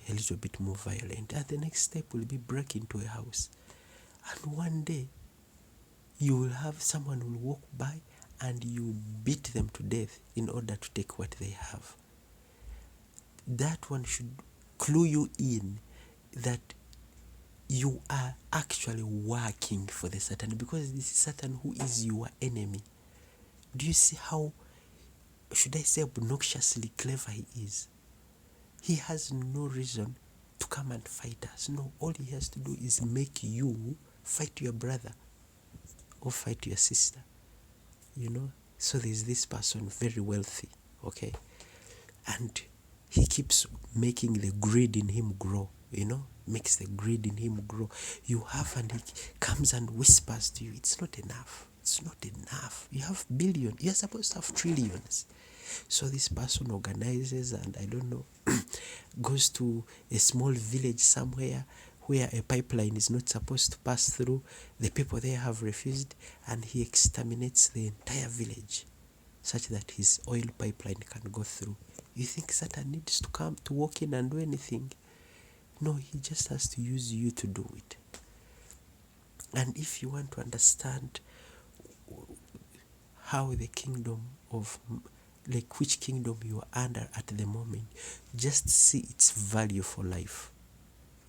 A little bit more violent. And the next step will be break into a house. And one day, you will have someone will walk by and you beat them to death in order to take what they have. That one should clue you in that you are actually working for the Satan, because this is Satan who is your enemy. Do you see how, should I say, obnoxiously clever he is? He has no reason to come and fight us. No, all he has to do is make you fight your brother or fight your sister. So there's this person, very wealthy, okay? And he keeps making the greed in him grow, makes the greed in him grow. You have, and he comes and whispers to you, it's not enough. It's not enough. You have billions. You're supposed to have trillions. So this person organizes and, I don't know, goes to a small village somewhere where a pipeline is not supposed to pass through. The people there have refused, and he exterminates the entire village such that his oil pipeline can go through. You think Satan needs to come to walk in and do anything? No, he just has to use you to do it. And if you want to understand how the kingdom of, like, which kingdom you are under at the moment, just see its value for life.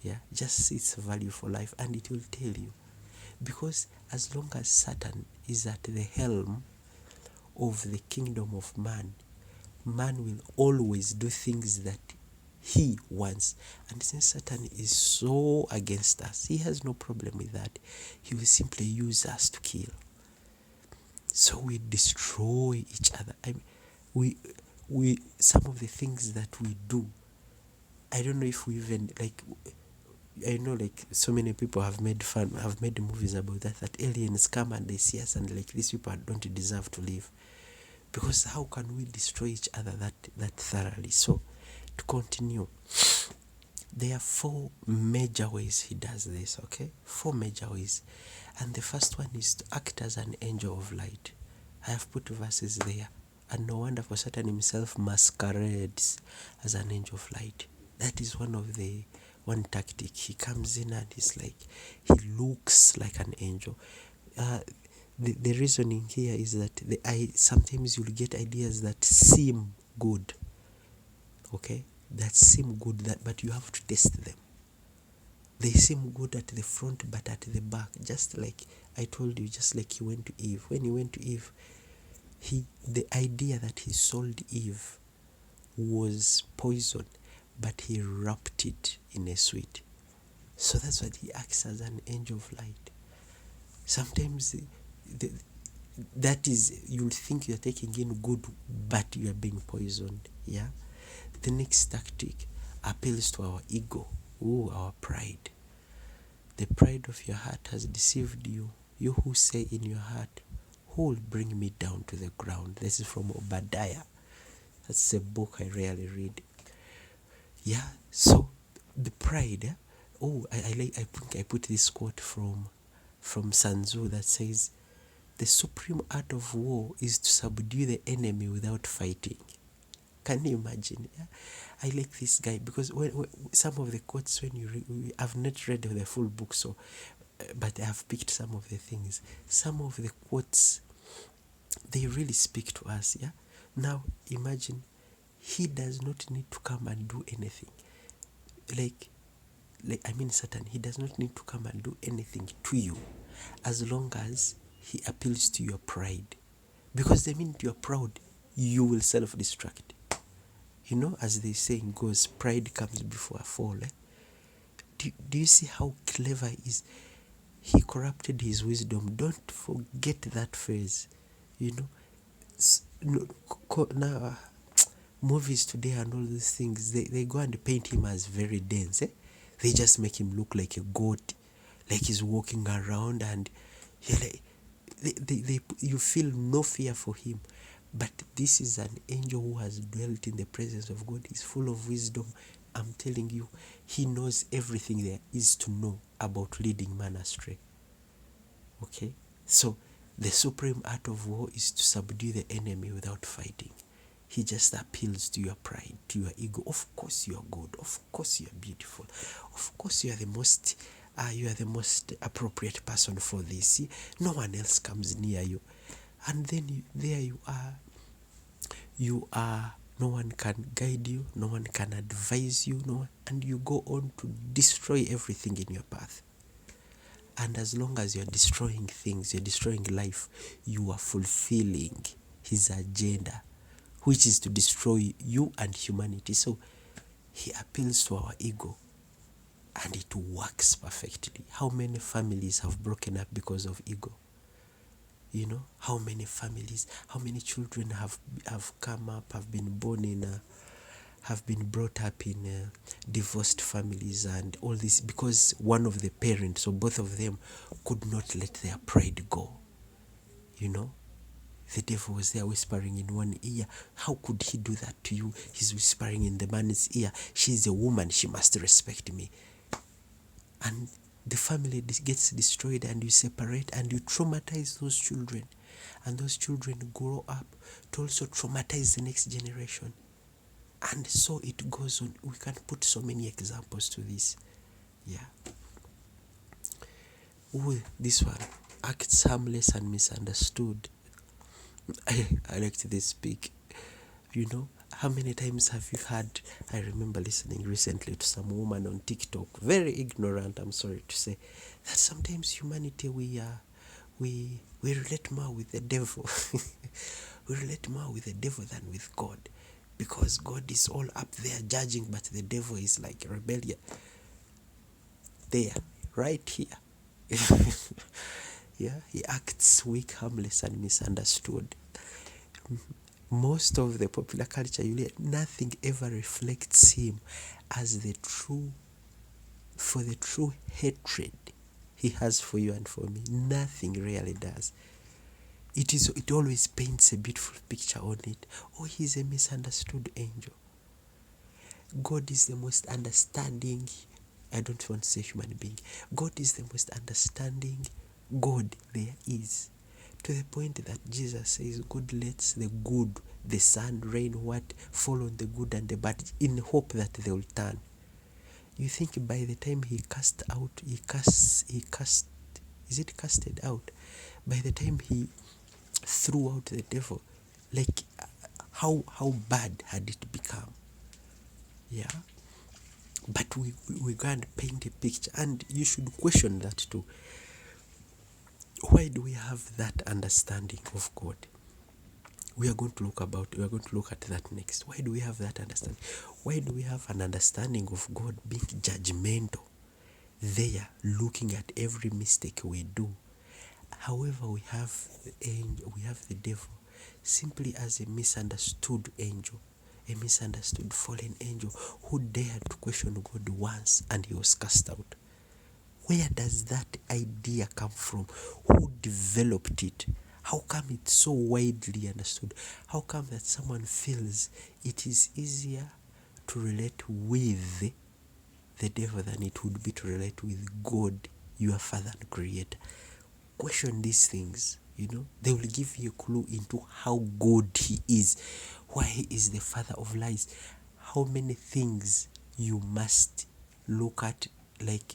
Yeah, just see its value for life, and it will tell you. Because as long as Satan is at the helm of the kingdom of man, man will always do things that he wants. And since Satan is so against us, he has no problem with that. He will simply use us to kill. So we destroy each other. We some of the things that we do, I don't know if we even, like, I know, like, so many people have made movies about that aliens come and they see us and, like, these people don't deserve to live. Because how can we destroy each other that thoroughly? So, to continue, there are 4 major ways he does this, okay? 4 major ways. And the first one is to act as an angel of light. I have put verses there. And no wonder, for Satan himself masquerades as an angel of light. That is one tactic. He comes in and he's like, he looks like an angel. The reasoning here is that sometimes you'll get ideas that seem good, okay? That seem good, but you have to test them. They seem good at the front, but at the back, just like I told you, just like he went to Eve. When he went to Eve, the idea that he sold Eve was poison, but he wrapped it in a sweet. So that's what he acts as an angel of light. Sometimes that is, you'll think you're taking in good, but you are being poisoned. Yeah. The next tactic appeals to our ego, our pride. The pride of your heart has deceived you. You who say in your heart, who will bring me down to the ground? This is from Obadiah. That's a book I rarely read. Yeah, so the pride. I think I put this quote from Sun Tzu that says, "The supreme art of war is to subdue the enemy without fighting." Can you imagine? Yeah? I like this guy because when some of the quotes, when I've not read the full book, so but I have picked some of the things. Some of the quotes, they really speak to us. Yeah. Now imagine, he does not need to come and do anything. Like I mean, Satan, he does not need to come and do anything to you, as long as he appeals to your pride. Because the minute you're proud, you will self-destruct. You know, as the saying goes, pride comes before a fall. Do you see how clever he is? He corrupted his wisdom. Don't forget that phrase. You know, now movies today and all these things, they go and paint him as very dense. They just make him look like a goat, like he's walking around, and like, you feel no fear for him. But this is an angel who has dwelt in the presence of God. He's full of wisdom. I'm telling you, he knows everything there is to know about leading man astray. Okay? So, the supreme art of war is to subdue the enemy without fighting. He just appeals to your pride, to your ego. Of course you are good. Of course you are beautiful. Of course you are the most appropriate person for this. No one else comes near you. And then there you are. No one can guide you, no one can advise you, and you go on to destroy everything in your path. And as long as you're destroying things, you're destroying life, you are fulfilling his agenda, which is to destroy you and humanity. So he appeals to our ego, and it works perfectly. How many families have broken up because of ego? You know, how many families, how many children have come up, have been born in, have been brought up in divorced families, and all this because one of the parents, or both of them, could not let their pride go. You know, the devil was there whispering in one ear. How could he do that to you? He's whispering in the man's ear, she's a woman, she must respect me. And the family gets destroyed, and you separate, and you traumatize those children. And those children grow up to also traumatize the next generation. And so it goes on. We can put so many examples to this. Yeah. This one. Acts harmless and misunderstood. I liked this speak. You know, how many times have you heard, I remember listening recently to some woman on TikTok, very ignorant, I'm sorry to say, that sometimes humanity, we relate more with the devil. We relate more with the devil than with God, because God is all up there judging, but the devil is like rebellion. There, right here. Yeah, he acts weak, harmless, and misunderstood. Most of the popular culture, nothing ever reflects him as for the true hatred he has for you and for me. Nothing really does. It always paints a beautiful picture on it. Oh, he's a misunderstood angel. God is the most understanding, I don't want to say human being. God is the most understanding God there is. To the point that Jesus says God lets the sun, rain, fall on the good and the bad, in hope that they will turn. You think by the time he casted out, casted out? By the time he threw out the devil, like how bad had it become? Yeah. But we can't paint a picture, and you should question that too. Why do we have that understanding of God? We are going to look at that next. Why do we have that understanding? Why do we have an understanding of God being judgmental? There, looking at every mistake we do. However, we have the devil simply as a misunderstood angel, a misunderstood fallen angel who dared to question God once, and he was cast out. Where does that idea come from? Who developed it? How come it's so widely understood? How come that someone feels it is easier to relate with the devil than it would be to relate with God, your Father and Creator? Question these things, They will give you a clue into how good He is, why He is the Father of lies, how many things you must look at like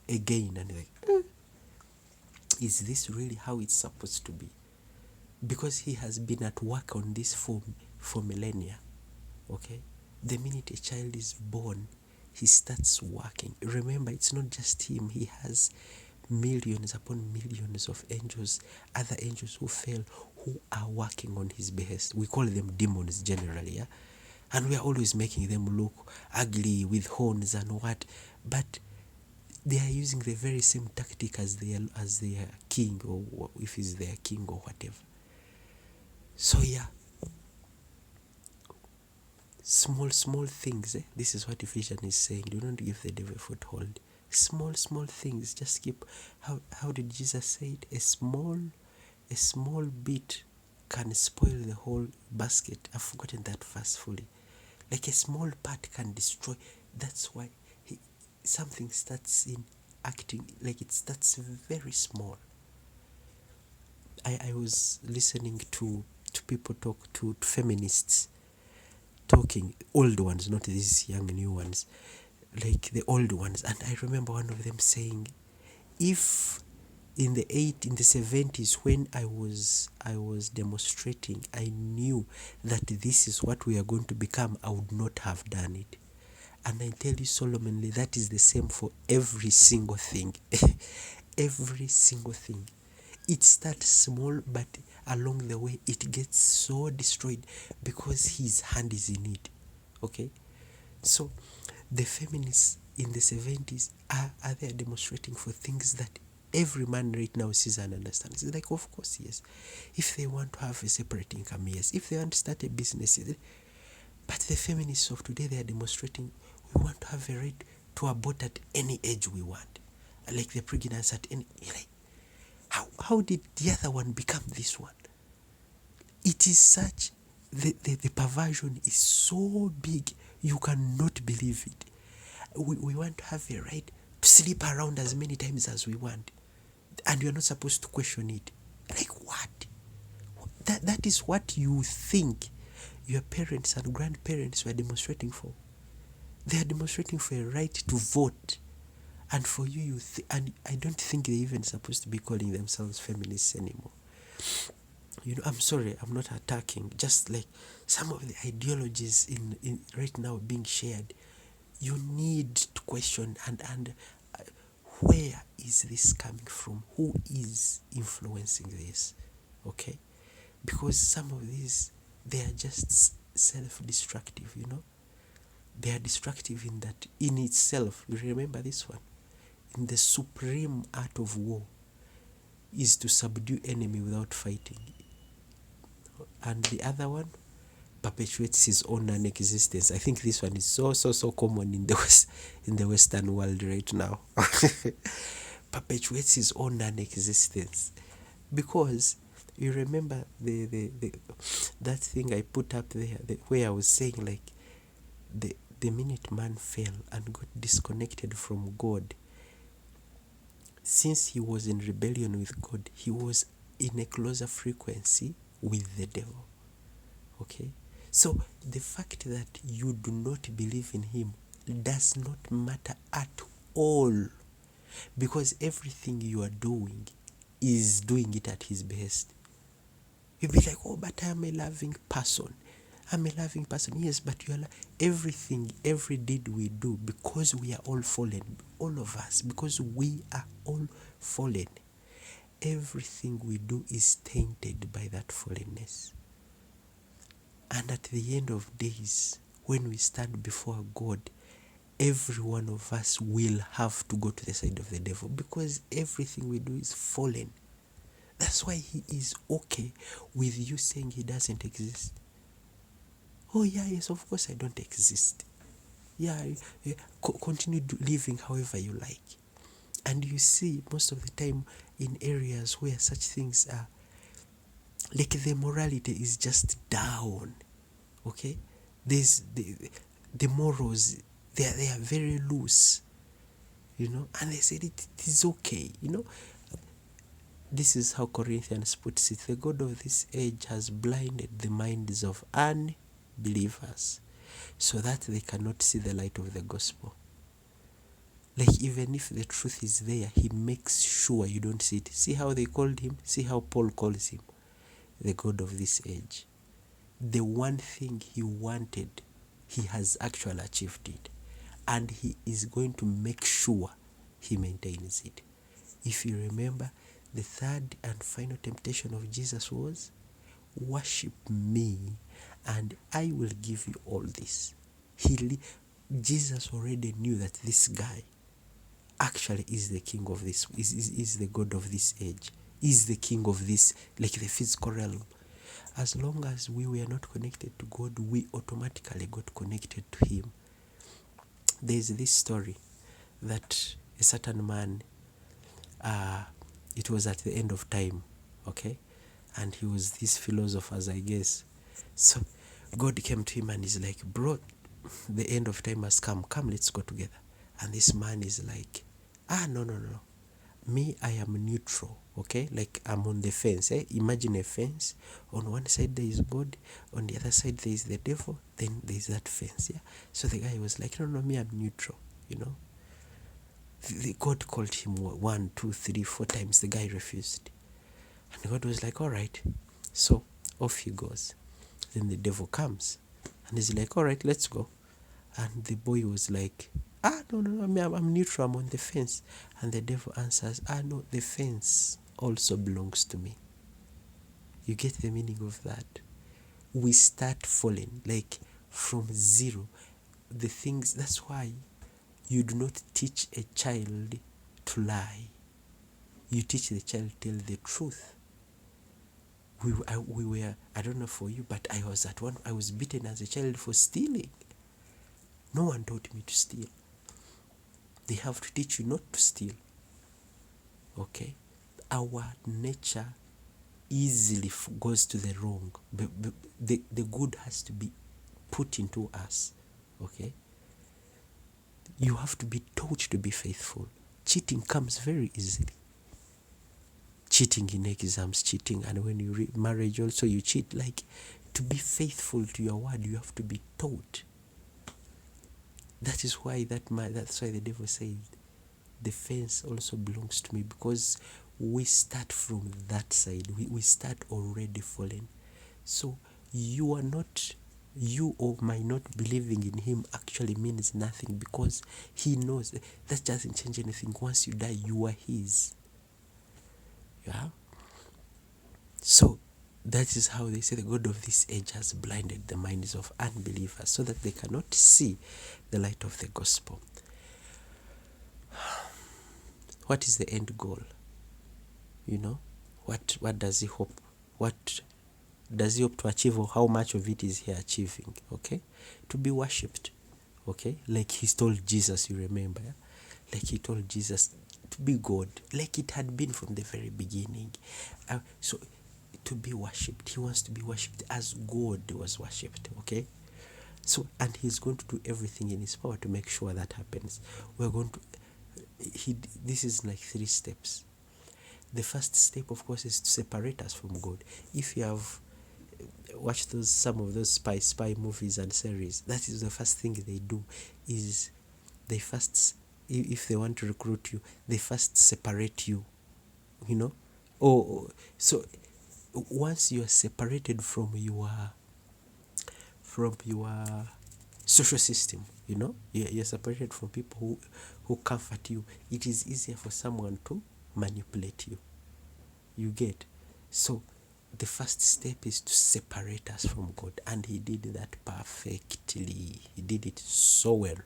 again and like, is this really how it's supposed to be? Because He has been at work on this for millennia. Okay, the minute a child is born, He starts working. Remember, it's not just Him. He has millions upon millions of angels, other angels who fell, who are working on His behest. We call them demons generally, yeah? And we are always making them look ugly with horns and what, but they are using the very same tactic as their king, or if he's their king or whatever. So yeah, small things. This is what Ephesians is saying. Do not give the devil a foothold. Small things. Just keep. How did Jesus say it? A small bit can spoil the whole basket. I've forgotten that verse fully. Like a small part can destroy. That's why something starts in acting like it starts very small. I was listening to people talk, to feminists talking, old ones, not these young new ones, like the old ones. And I remember one of them saying, if in the 70s, when I was demonstrating, I knew that this is what we are going to become, I would not have done it. And I tell you solemnly, that is the same for every single thing. Every single thing. It starts small, but along the way it gets so destroyed because His hand is in it. Okay? So the feminists in the 70s are they demonstrating for things that every man right now sees and understands. It's like, of course, yes. If they want to have a separate income, yes. If they want to start a business, yes. But the feminists of today, they are demonstrating we want to have a right to abort at any age we want. Like the pregnancy at any, like, how did the other one become this one? It is such, the perversion is so big, you cannot believe it. We want to have a right to sleep around as many times as we want, and you're not supposed to question it. Like what? That is what you think your parents and grandparents were demonstrating for. They are demonstrating for a right to vote. And for you, and I don't think they're even supposed to be calling themselves feminists anymore. I'm sorry, I'm not attacking. Just like some of the ideologies in right now being shared, you need to question and where is this coming from? Who is influencing this? Okay, because some of these, they are just self-destructive. They are destructive in that in itself. You remember this one? In the supreme art of war is to subdue enemy without fighting. And the other one perpetuates his own non-existence. I think this one is so common in the Western world right now. Perpetuates his own non-existence. Because you remember the that thing I put up there, where I was saying like the minute man fell and got disconnected from God, since he was in rebellion with God, he was in a closer frequency with the devil. Okay? So the fact that you do not believe in him does not matter at all, because everything you are doing is doing it at his behest. You'll be like, oh, but I'm a loving person. I'm a loving person. Yes, but you are everything, every deed we do, because we are all fallen, all of us, because we are all fallen. Everything we do is tainted by that fallenness. And at the end of days, when we stand before God, every one of us will have to go to the side of the devil, because everything we do is fallen. That's why he is okay with you saying he doesn't exist. Oh yeah, yes, of course I don't exist. Yeah, continue living however you like. And you see, most of the time in areas where such things are, Like the morality is just down. Okay, there's the morals, they are very loose, and they said it is okay. This is how Corinthians puts it: the God of this age has blinded the minds of unbelievers so that they cannot see the light of the gospel. Like, even if the truth is there, he makes sure you don't see it. See how they called him? See how Paul calls him? The God of this age. The one thing he wanted, he has actually achieved it. And he is going to make sure he maintains it. If you remember, the third and final temptation of Jesus was, worship me and I will give you all this. Jesus already knew that this guy actually is the king of this, is the God of this age, is the king of this, like the physical realm. As long as we were not connected to God, we automatically got connected to him. There's this story that a certain man, it was at the end of time, okay? And he was this philosopher, I guess. So God came to him and he's like, bro, the end of time has come. Come, let's go together. And this man is like, no. Me, I am neutral, okay? Like, I'm on the fence. Imagine a fence. On one side there is God, on the other side there is the devil, then there is that fence, yeah? So the guy was like, no, me, I'm neutral, The God called him 1, 2, 3, 4 times. The guy refused. And God was like, all right. So off he goes. Then the devil comes. And he's like, all right, let's go. And the boy was like, no, I'm neutral, I'm on the fence. And the devil answers, no, the fence also belongs to me. You get the meaning of that? We start falling, like, from zero. The things, that's why you do not teach a child to lie. You teach the child to tell the truth. We were, I don't know for you, but I was beaten as a child for stealing. No one taught me to steal. They have to teach you not to steal. Okay? Our nature easily goes to the wrong. The good has to be put into us. Okay? You have to be taught to be faithful. Cheating comes very easily. Cheating in exams, cheating, and when you read marriage also you cheat. Like, to be faithful to your word, you have to be taught. That is why that's why the devil said, the fence also belongs to me, because we start from that side. We start already fallen. So you or my not believing in him actually means nothing, because he knows that doesn't change anything. Once you die, you are his. Yeah. So that is how they say the God of this age has blinded the minds of unbelievers so that they cannot see the light of the gospel. What is the end goal? What does he hope? What does he hope to achieve, or how much of it is he achieving? Okay? To be worshipped. Okay? Like he told Jesus, you remember? Yeah? Like he told Jesus to be God, like it had been from the very beginning. So to be worshipped, he wants to be worshipped as God was worshipped. Okay? So, and he's going to do everything in his power to make sure that happens. This is like 3 steps. The first step, of course, is to separate us from God. If you have watched some of those spy movies and series, that is the first thing they do. Is they first, if they want to recruit you, they first separate you. So once you are separated from your social system, you're separated from people who comfort you, it is easier for someone to manipulate you. You get? So the first step is to separate us from God, and he did that perfectly. He did it so well,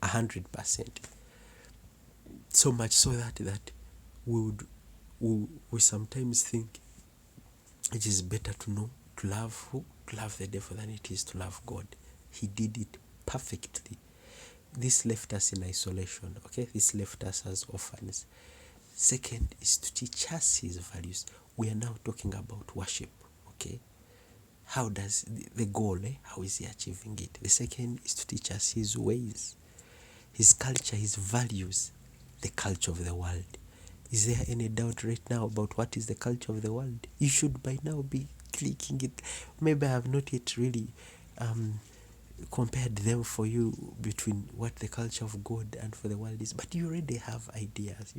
100%. So much so that we sometimes think it is better to love the devil than it is to love God. He did it perfectly. This left us in isolation. Okay, this left us as orphans. Second is to teach us his values. we are now talking about worship, okay? How does the goal, how is he achieving it? The second is to teach us his ways, his culture, his values, the culture of the world. Is there any doubt right now about what is the culture of the world? You should by now be clicking it. Maybe I have not yet really compared them for you between what the culture of God and for the world is, but you already have ideas,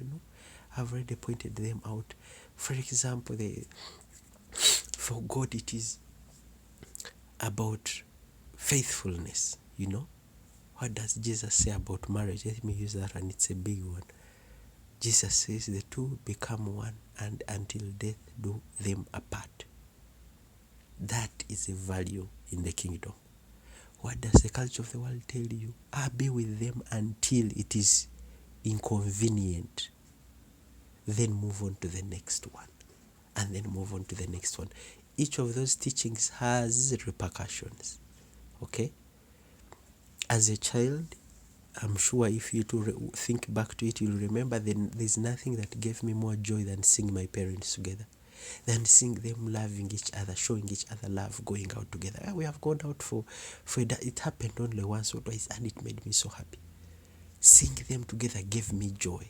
I've already pointed them out. For example, for God it is about faithfulness, What does Jesus say about marriage? Let me use that, and it's a big one. Jesus says the two become one, and until death do them apart. That is a value in the kingdom. What does the culture of the world tell you? Be with them until it is inconvenient. Then move on to the next one. And then move on to the next one. Each of those teachings has repercussions. Okay? As a child, I'm sure if you think back to it, you'll remember there's nothing that gave me more joy than seeing my parents together, than seeing them loving each other, showing each other love, going out together. We have gone out for it happened only once or twice, and it made me so happy. Seeing them together gave me joy.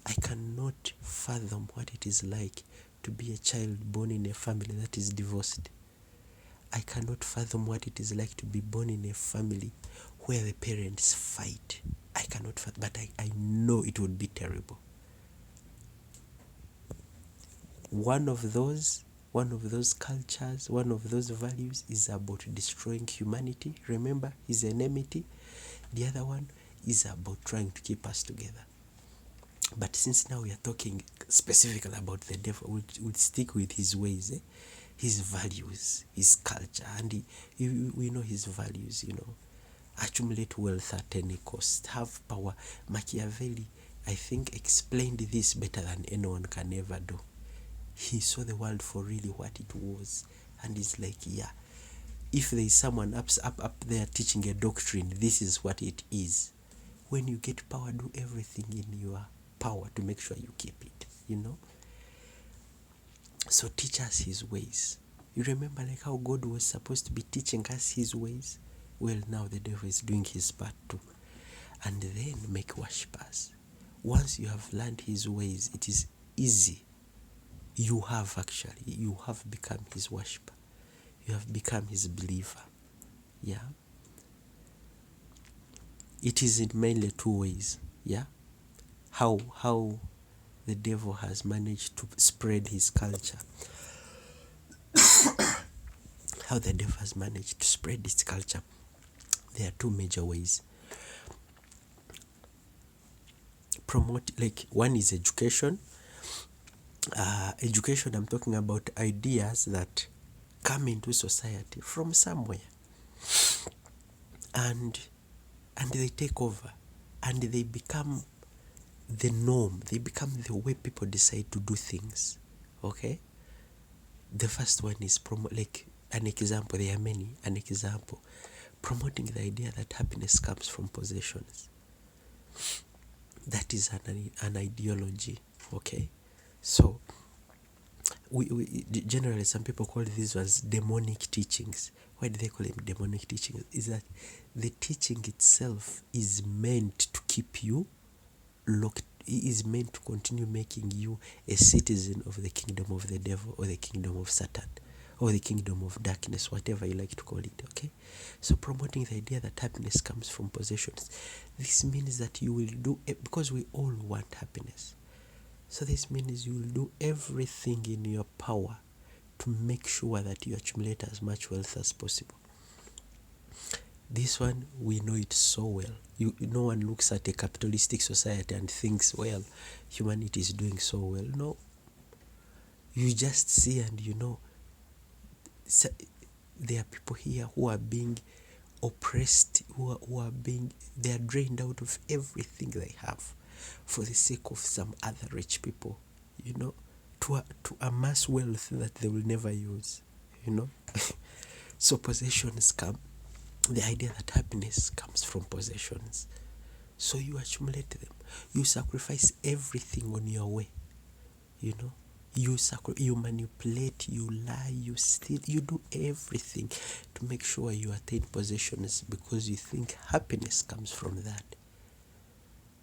I cannot fathom what it is like to be a child born in a family that is divorced. I cannot fathom what it is like to be born in a family where the parents fight. I cannot fathom, but I know it would be terrible. One of those cultures, one of those values is about destroying humanity. Remember, his enmity. The other one is about trying to keep us together. But since now we are talking specifically about the devil, we'll stick with his ways, his values, his culture, and we know his values, Accumulate wealth at any cost, have power. Machiavelli, I think, explained this better than anyone can ever do. He saw the world for really what it was, and he's like, if there is someone up there teaching a doctrine, this is what it is. When you get power, do everything in your power to make sure you keep it, So teach us his ways. You remember like how God was supposed to be teaching us his ways? Well, now the devil is doing his part too. And then make worshippers. Once you have learned his ways, it is easy. You have become his worshipper. You have become his believer. Yeah. It is in mainly two ways. Yeah. How the devil has managed to spread his culture. How the devil has managed to spread his culture. There are two major ways. One is education. Education, I'm talking about ideas that come into society from somewhere. And they take over. And they become the norm. They become the way people decide to do things. Okay? The first one is an example. There are many. An example. Promoting the idea that happiness comes from possessions. That is an ideology. Okay? So, we generally, some people call these ones demonic teachings. Why do they call them demonic teachings? Is that the teaching itself is meant to keep you locked. It is meant to continue making you a citizen of the kingdom of the devil, or the kingdom of Satan, or the kingdom of darkness, whatever you like to call it. Okay, so promoting the idea that happiness comes from possessions. This means that you will do it because we all want happiness. So this means you will do everything in your power to make sure that you accumulate as much wealth as possible. This one, we know it so well. No one looks at a capitalistic society and thinks, well, humanity is doing so well. No. You just see and there are people here who are being oppressed, they are drained out of everything they have for the sake of some other rich people, to amass wealth that they will never use, So possessions come. The idea that happiness comes from possessions. So you accumulate them. You sacrifice everything on your way. you manipulate, you lie, you steal, you do everything to make sure you attain possessions because you think happiness comes from that.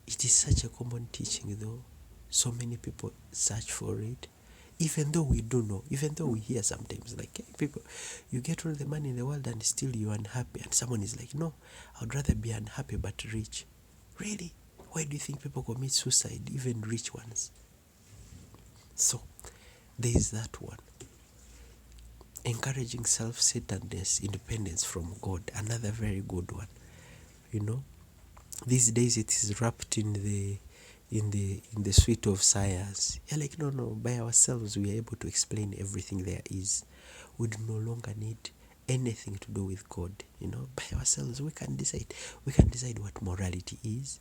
It is such a common teaching though. So many people search for it. Even though we do know, even though we hear sometimes like, hey, people, you get all the money in the world and still you're unhappy. And someone is like, no, I would rather be unhappy but rich. Really? Why do you think people commit suicide, even rich ones? So, there is that one. Encouraging self-centeredness, independence from God, another very good one. You know, these days it is wrapped in the suite of science. You're like, no, by ourselves we are able to explain everything there is. We do no longer need anything to do with God. You know, by ourselves we can decide. We can decide what morality is,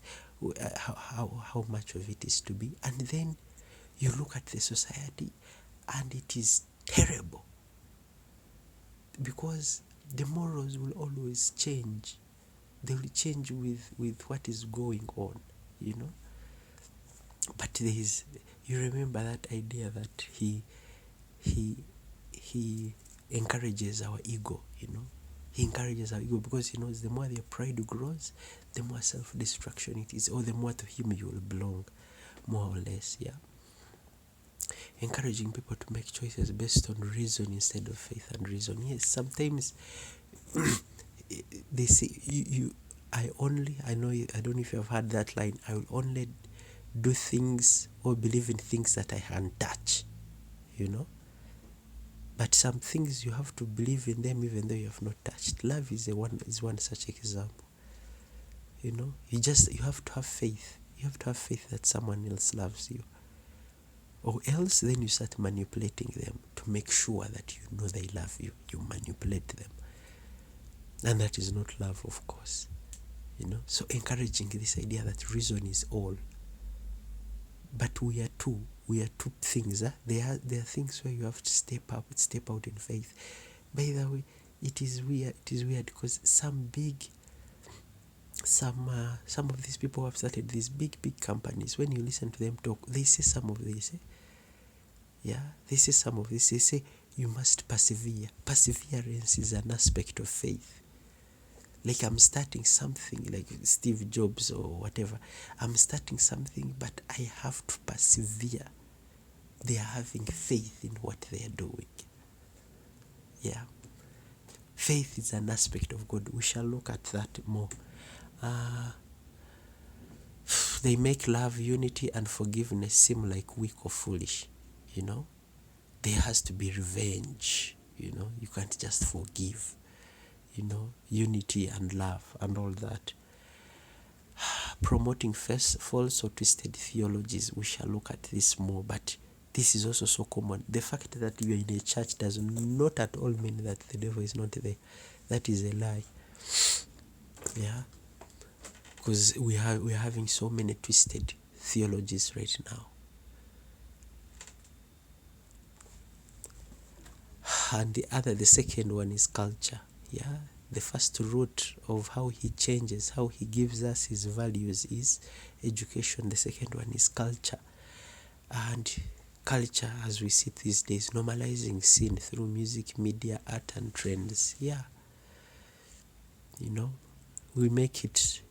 how much of it is to be, and then you look at the society, and it is terrible because the morals will always change. They will change with what is going on, you know. But there is, you remember that idea that he encourages our ego, you know. He encourages our ego because he knows the more their pride grows, the more self-destruction it is, or the more to him you will belong, more or less, yeah. Encouraging people to make choices based on reason instead of faith and reason. Yes, sometimes they say I don't know if you have heard that line, I will only do things or believe in things that I can touch, you know. But some things you have to believe in them even though you have not touched. Love is one such example. You know, you have to have faith. You have to have faith that someone else loves you. Or else then you start manipulating them to make sure that you know they love you. You manipulate them. And that is not love, of course. You know, so encouraging this idea that reason is all. But we are two things. There are things where you have to step out in faith. By the way, it is weird because some of these people who have started these big companies, when you listen to them talk, they say some of this. They say some of this. They say you must persevere. Perseverance is an aspect of faith. Like I'm starting something, like Steve Jobs or whatever. I'm starting something, but I have to persevere. They are having faith in what they are doing. Yeah. Faith is an aspect of God. We shall look at that more. They make love, unity, and forgiveness seem like weak or foolish. You know? There has to be revenge. You know? You can't just forgive. You know? Unity and love and all that. Promoting false or twisted theologies. We shall look at this more, but this is also so common. The fact that you are in a church does not at all mean that the devil is not there. That is a lie. Yeah. Because we are having so many twisted theologies right now. And the second one is culture. Yeah. The first root of how he changes, how he gives us his values is education. The second one is culture. And culture, as we see these days, normalizing sin through music, media, art, and trends. Yeah. You know, we make it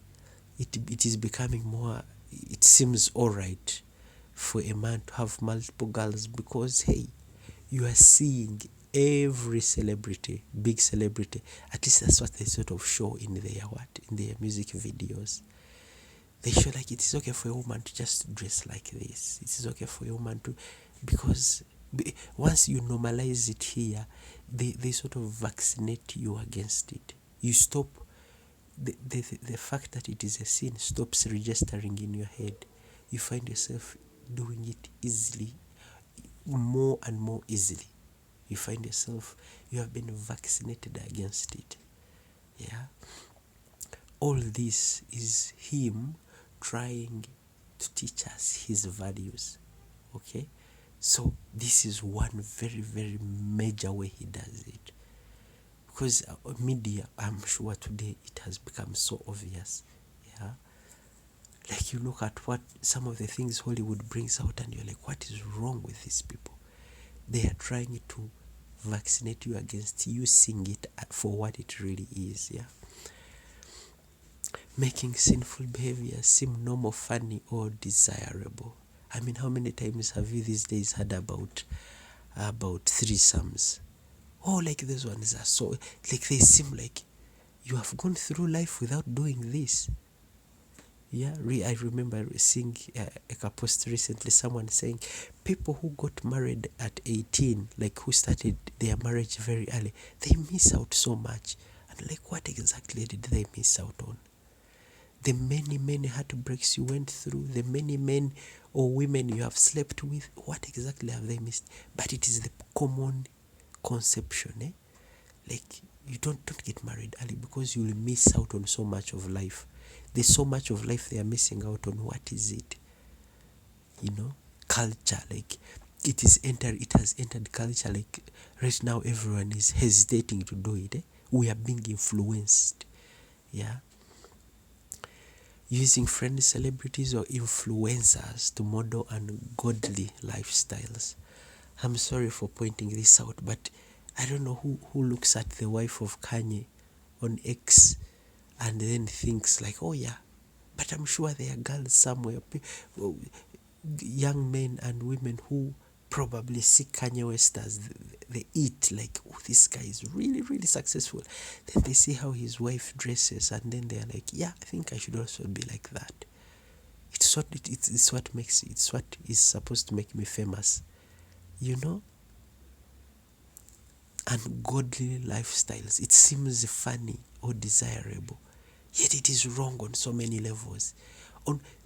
is becoming more, it seems alright for a man to have multiple girls because, hey, you are seeing every celebrity, big celebrity, at least that's what they sort of show in their music videos. They show like it is okay for a woman to just dress like this. It is okay for a woman to, because once you normalize it here, they sort of vaccinate you against it. You stop, the fact that it is a sin stops registering in your head. You find yourself doing it easily, more and more easily. You find yourself, you have been vaccinated against it. Yeah. All this is him trying to teach us his values. Okay? So this is one very, very major way he does it. Because media, I'm sure today it has become so obvious. Yeah. Like you look at what some of the things Hollywood brings out and you're like, what is wrong with these people? They are trying to vaccinate you against you seeing it for what it really is. Yeah, making sinful behavior seem normal, funny, or desirable. I mean, how many times have you these days heard about threesomes? Oh, like those ones are so, like they seem like you have gone through life without doing this. Yeah, I remember seeing a post recently, someone saying people who got married at 18, like who started their marriage very early, they miss out so much. And like, what exactly did they miss out on? The many heartbreaks you went through, the many men or women you have slept with, what exactly have they missed? But it is the common conception, eh? Like, you don't get married early because you will miss out on so much of life. There's so much of life they are missing out on. What is it? You know, culture. Like, it has entered culture. Like, right now everyone is hesitating to do it, eh? We are being influenced. Yeah, using friends, celebrities, or influencers to model ungodly lifestyles. I'm sorry for pointing this out, but I don't know who looks at the wife of Kanye on X and then thinks like, oh yeah, but I'm sure there are girls somewhere, young men and women who probably see Kanye West as the it, like, oh, this guy is really, really successful. Then they see how his wife dresses, and then they're like, yeah, I think I should also be like that. It's what makes, it's what is supposed to make me famous, you know? Ungodly lifestyles. It seems funny or desirable, yet it is wrong on so many levels.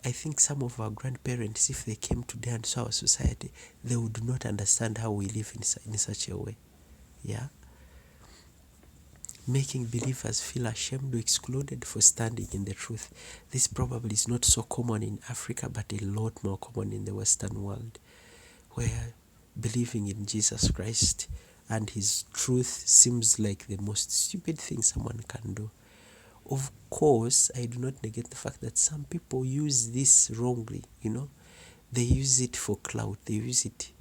I think some of our grandparents, if they came today and saw our society, they would not understand how we live in such a way. Yeah, making believers feel ashamed or excluded for standing in the truth. This probably is not so common in Africa, but a lot more common in the Western world, where believing in Jesus Christ and his truth seems like the most stupid thing someone can do. Of course, I do not negate the fact that some people use this wrongly, you know. They use it for clout, they use it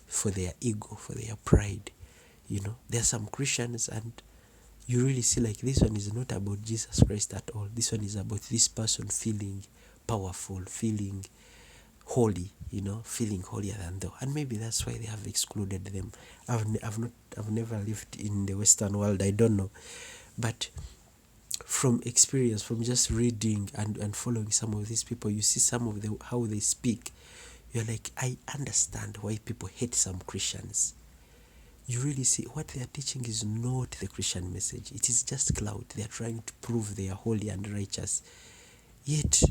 for their ego, for their pride, you know. There are some Christians and you really see like this one is not about Jesus Christ at all. This one is about this person feeling powerful, feeling holy, you know, feeling holier than thou. And maybe that's why they have excluded them. I've never lived in the Western world, I don't know. But from experience, from just reading and following some of these people, you see some of the how they speak. You're like, I understand why people hate some Christians. You really see what they are teaching is not the Christian message. It is just clout. They are trying to prove they are holy and righteous. Yet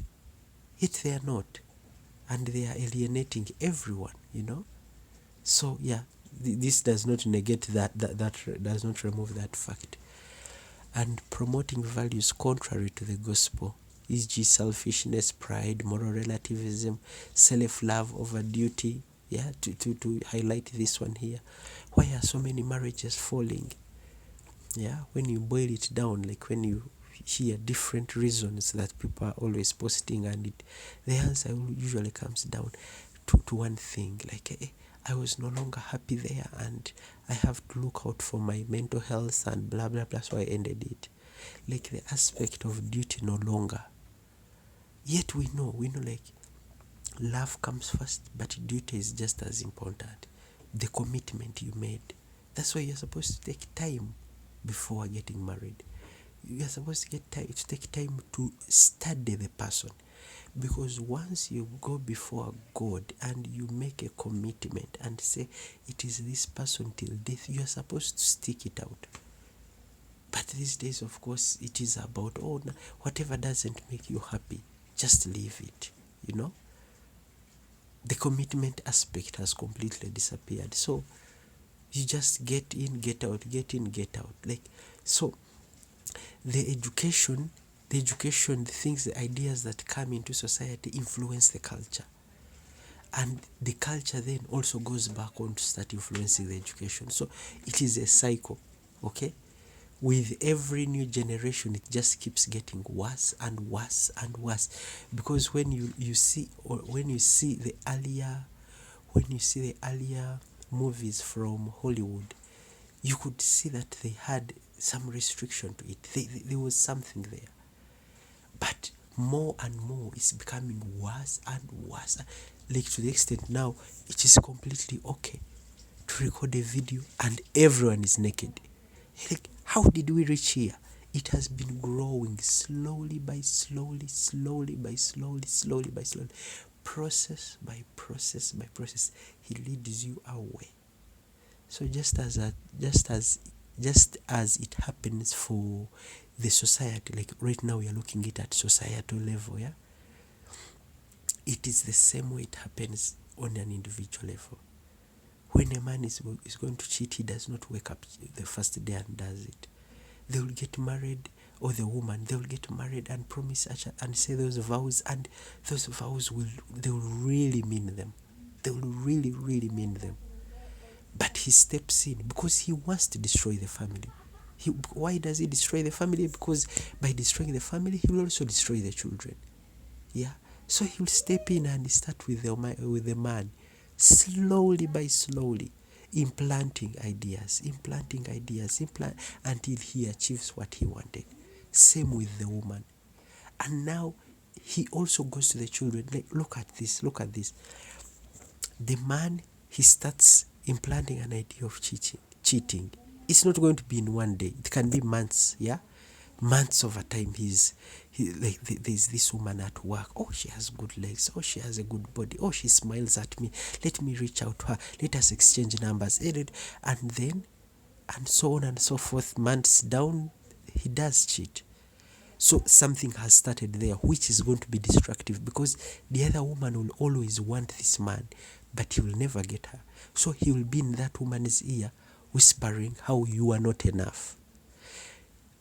they are not. And they are alienating everyone, you know. So yeah, this does not negate that does not remove that fact. And promoting values contrary to the gospel, e.g. selfishness, pride, moral relativism, self-love over duty. Yeah, to highlight this one here. Why are so many marriages falling? Yeah, when you boil it down, like when you hear different reasons that people are always posting, and the answer usually comes down to one thing, like, I was no longer happy there and I have to look out for my mental health and blah blah blah, so I ended it. Like the aspect of duty no longer. Yet we know like love comes first, but duty is just as important. The commitment you made. That's why you're supposed to take time before getting married. You're supposed to take time to study the person. Because once you go before God and you make a commitment and say it is this person till death, you are supposed to stick it out. But these days, of course, it is about, whatever doesn't make you happy, just leave it, you know. The commitment aspect has completely disappeared. So you just get in, get out, get in, get out. Like, so the education, the things, the ideas that come into society influence the culture. And the culture then also goes back on to start influencing the education. So it is a cycle, okay? With every new generation, it just keeps getting worse and worse and worse. Because when you see the earlier movies from Hollywood, you could see that they had some restriction to it. There was something there. But more and more, it's becoming worse and worse. Like to the extent now, it is completely okay to record a video and everyone is naked. Like, how did we reach here? It has been growing slowly by slowly, slowly by slowly, slowly by slowly. Process by process by process, he leads you away. So just as it happens for the society, like right now we are looking at societal level, yeah, it is the same way it happens on an individual level. When a man is going to cheat, he does not wake up the first day and does it. They will get married, or the woman, they will get married and promise and say those vows, and those vows they will really mean them. They will really, really mean them. But he steps in because he wants to destroy the family. Why does he destroy the family? Because by destroying the family, he will also destroy the children. Yeah. So he will step in and start with the man, slowly by slowly, implanting ideas, until he achieves what he wanted. Same with the woman. And now he also goes to the children. Like, look at this. The man, he starts implanting an idea of cheating. It's not going to be in one day. It can be months, yeah? Months over time. There's this woman at work. Oh, she has good legs. Oh, she has a good body. Oh, she smiles at me. Let me reach out to her. Let us exchange numbers. And then, and so on and so forth. Months down, he does cheat. So something has started there, which is going to be destructive, because the other woman will always want this man, but he will never get her. So he will be in that woman's ear, whispering how you are not enough.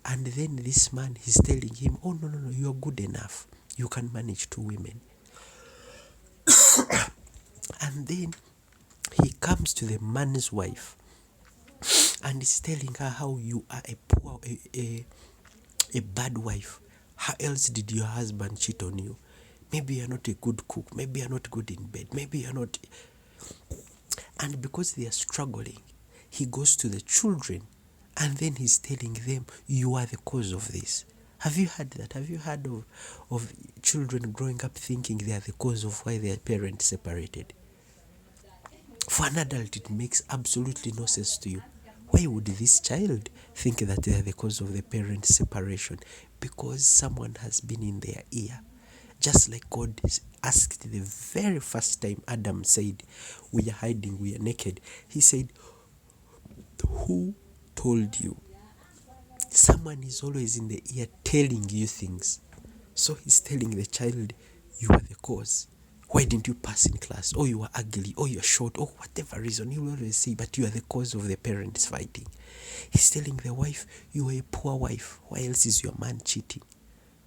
And then this man, he's telling him, oh, no, you are good enough. You can manage 2 women. And then he comes to the man's wife and is telling her how you are a bad wife. How else did your husband cheat on you? Maybe you're not a good cook. Maybe you're not good in bed. Maybe you're not. And because they are struggling, he goes to the children and then he's telling them, you are the cause of this. Have you heard that? Have you heard of children growing up thinking they are the cause of why their parents separated? For an adult, it makes absolutely no sense to you. Why would this child think that they are the cause of the parents' separation? Because someone has been in their ear. Just like God asked the very first time Adam said, we are hiding, we are naked. He said, who told you? Someone is always in the ear telling you things. So he's telling the child, you are the cause. Why didn't you pass in class? Oh, you are ugly. Oh, you are short. Oh, whatever reason. He will always say, but you are the cause of the parents fighting. He's telling the wife, you are a poor wife. Why else is your man cheating?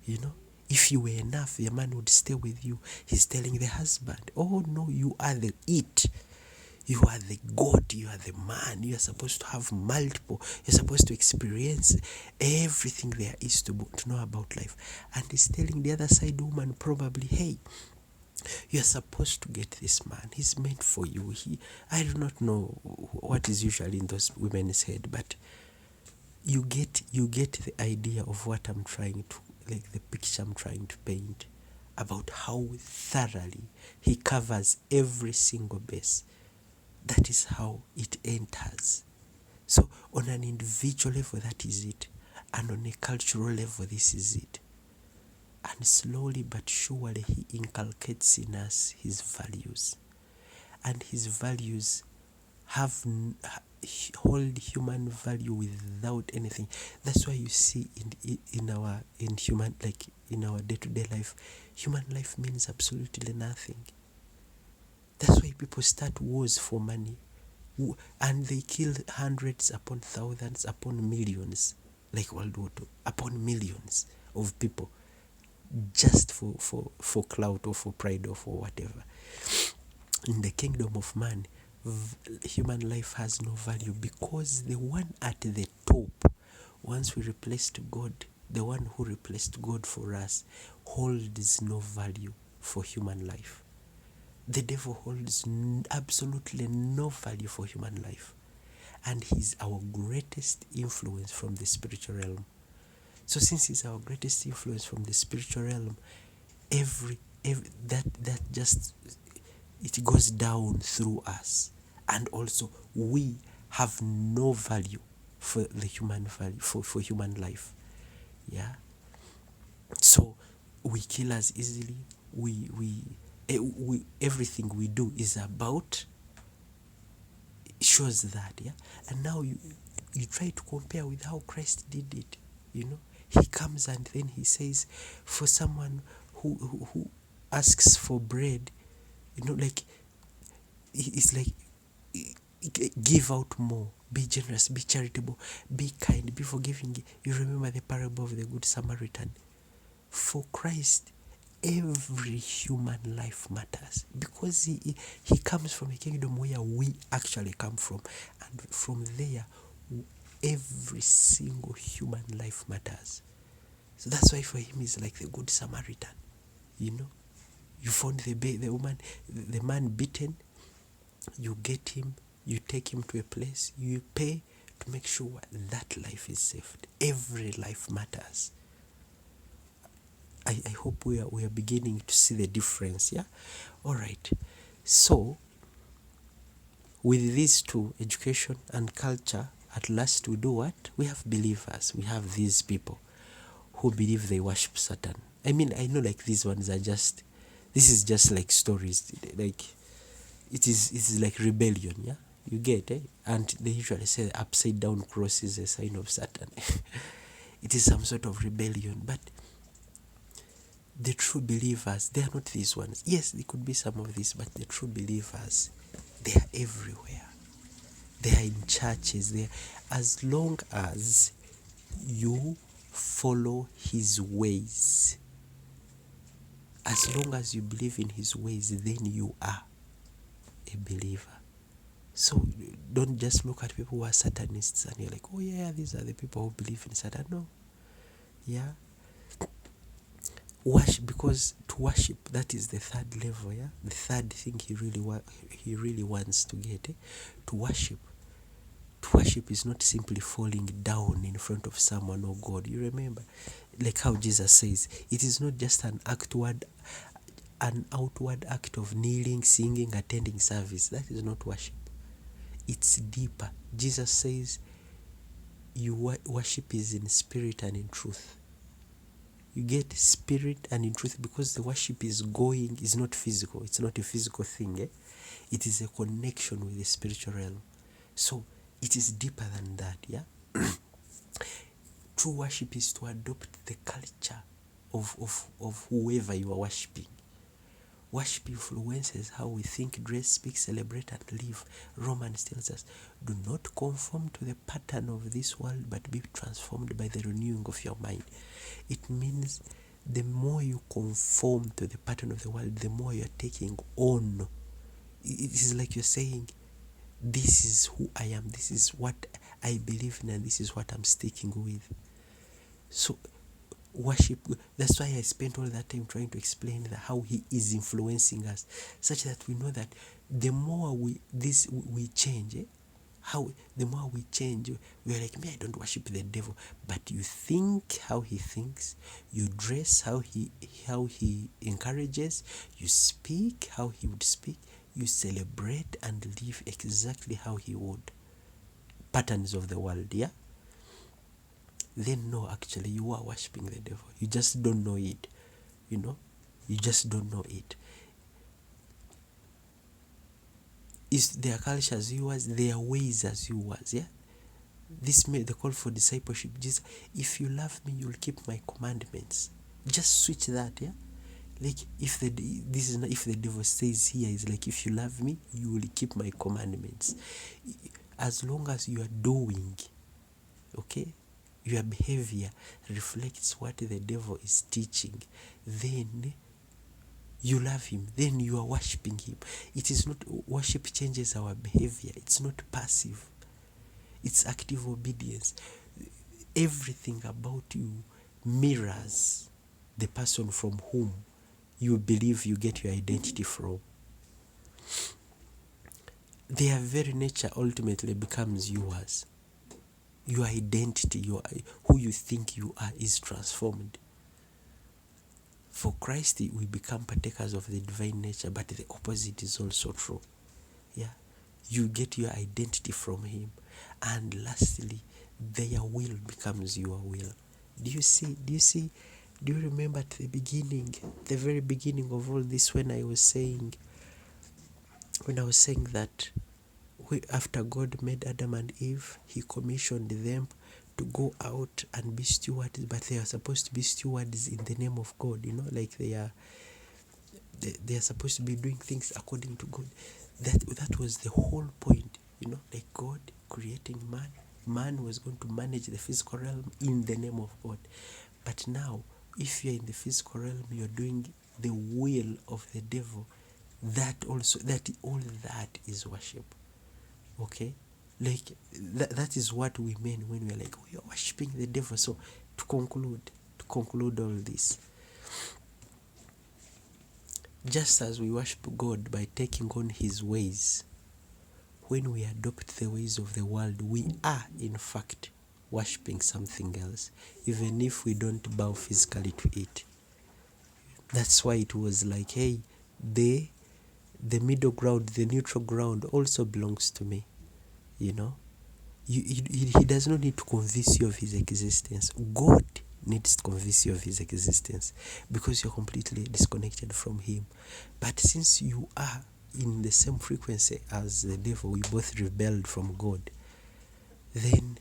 You know? If you were enough, your man would stay with you. He's telling the husband, oh no, you are the it. You are the God. You are the man. You are supposed to have multiple. You're supposed to experience everything there is to know about life. And he's telling the other side woman probably, hey, you're supposed to get this man. He's meant for you. I do not know what is usually in those women's head, but you get the idea of what I'm trying to, like the picture I'm trying to paint about how thoroughly he covers every single base. That is how it enters. So on an individual level, that is it. And on a cultural level, this is it. And slowly but surely he inculcates in us his values. And his values hold human value without anything. That's why you see in our day-to-day life, human life means absolutely nothing. That's why people start wars for money, and they kill hundreds upon thousands upon millions, like World War II, upon millions of people, just for clout or for pride or for whatever. In the kingdom of man, human life has no value, because the one at the top, once we replaced God, the one who replaced God for us, holds no value for human life. The devil holds absolutely no value for human life, and he's our greatest influence from the spiritual realm. So since he's our greatest influence from the spiritual realm, every that just, it goes down through us, and also we have no value for the human value, for human life. Yeah. So we kill as easily. We everything we do is about, shows that. Yeah. And now you try to compare with how Christ did it. He comes and then he says, for someone who asks for bread, like, it's like, give out more, be generous, be charitable, be kind, be forgiving. You remember the parable of the Good Samaritan. For Christ, every human life matters, because he comes from a kingdom where we actually come from, and from there every single human life matters. So that's why for him he's like the Good Samaritan. You found the woman, the man beaten, you get him, you take him to a place, you pay to make sure that life is saved. Every life matters. I hope we are beginning to see the difference. Yeah. All right. So with these two, education and culture, at last we do what? We have believers. We have these people who believe they worship Satan. I mean, I know, like, these ones are just, this is just like stories. Like, it's like rebellion. Yeah. You get, eh? And they usually say the upside down cross is a sign of Satan. It is some sort of rebellion. But the true believers, they are not these ones. Yes, there could be some of these, but the true believers, they are everywhere. They are in churches. They are, as long as you follow his ways, as long as you believe in his ways, then you are a believer. So don't just look at people who are Satanists and you're like, oh yeah, these are the people who believe in Satan. No. Yeah. Worship, because to worship, that is the third level. Yeah. The third thing he really wants to get. To worship is not simply falling down in front of someone or God. You remember, like how Jesus says, it is not just an outward act of kneeling, singing, attending service. That is not worship. It's deeper. Jesus says worship is in spirit and in truth. You get spirit and in truth, because the worship is not physical. It's not a physical thing. It is a connection with the spiritual realm. So it is deeper than that. Yeah. True worship is to adopt the culture of whoever you are worshiping. Worship influences how we think, dress, speak, celebrate, and live. Romans tells us, do not conform to the pattern of this world, but be transformed by the renewing of your mind. It means the more you conform to the pattern of the world, the more you're taking on. It is like you're saying, this is who I am, this is what I believe in, and this is what I'm sticking with. So worship, that's why I spent all that time trying to explain how he is influencing us, such that we know that the more we change, the more we change, we're like, me, I don't worship the devil, but you think how he thinks, you dress how he encourages, you speak how he would speak, you celebrate and live exactly how he would. Patterns of the world. Yeah. Then no, actually you are worshiping the devil. You just don't know it. You just don't know it. Is their culture as yours, their ways as yours. Yeah. This made the call for discipleship. Jesus, if you love me, you'll keep my commandments. Just switch that. Yeah. Like, if the devil says here is like, if you love me, you will keep my commandments. As long as you are doing, okay, your behavior reflects what the devil is teaching, then you love him, then you are worshiping him. It is not, worship changes our behavior. It's not passive. It's active obedience. Everything about you mirrors the person from whom you believe you get your identity from. their very nature ultimately becomes yours. Your identity, who you think you are, is transformed. For Christ, we become partakers of the divine nature, but the opposite is also true. Yeah, you get your identity from Him, and lastly, their will becomes your will. Do you see? Do you remember at the beginning, the very beginning of all this, when I was saying that after God made Adam and Eve, He commissioned them to go out and be stewards, but they are supposed to be stewards in the name of God. Like they are supposed to be doing things according to God. That was the whole point. Like God creating man. Man was going to manage the physical realm in the name of God. But now, if you're in the physical realm, you're doing the will of the devil. All that is worship. Okay? Like that is what we mean when we're like, we are worshiping the devil. So to conclude all this, just as we worship God by taking on His ways, when we adopt the ways of the world, we are in fact worshiping something else, even if we don't bow physically to it. That's why it was like, hey, the middle ground, the neutral ground also belongs to me. He does not need to convince you of His existence. God needs to convince you of His existence because you're completely disconnected from Him. But since you are in the same frequency as the devil, we both rebelled from God, then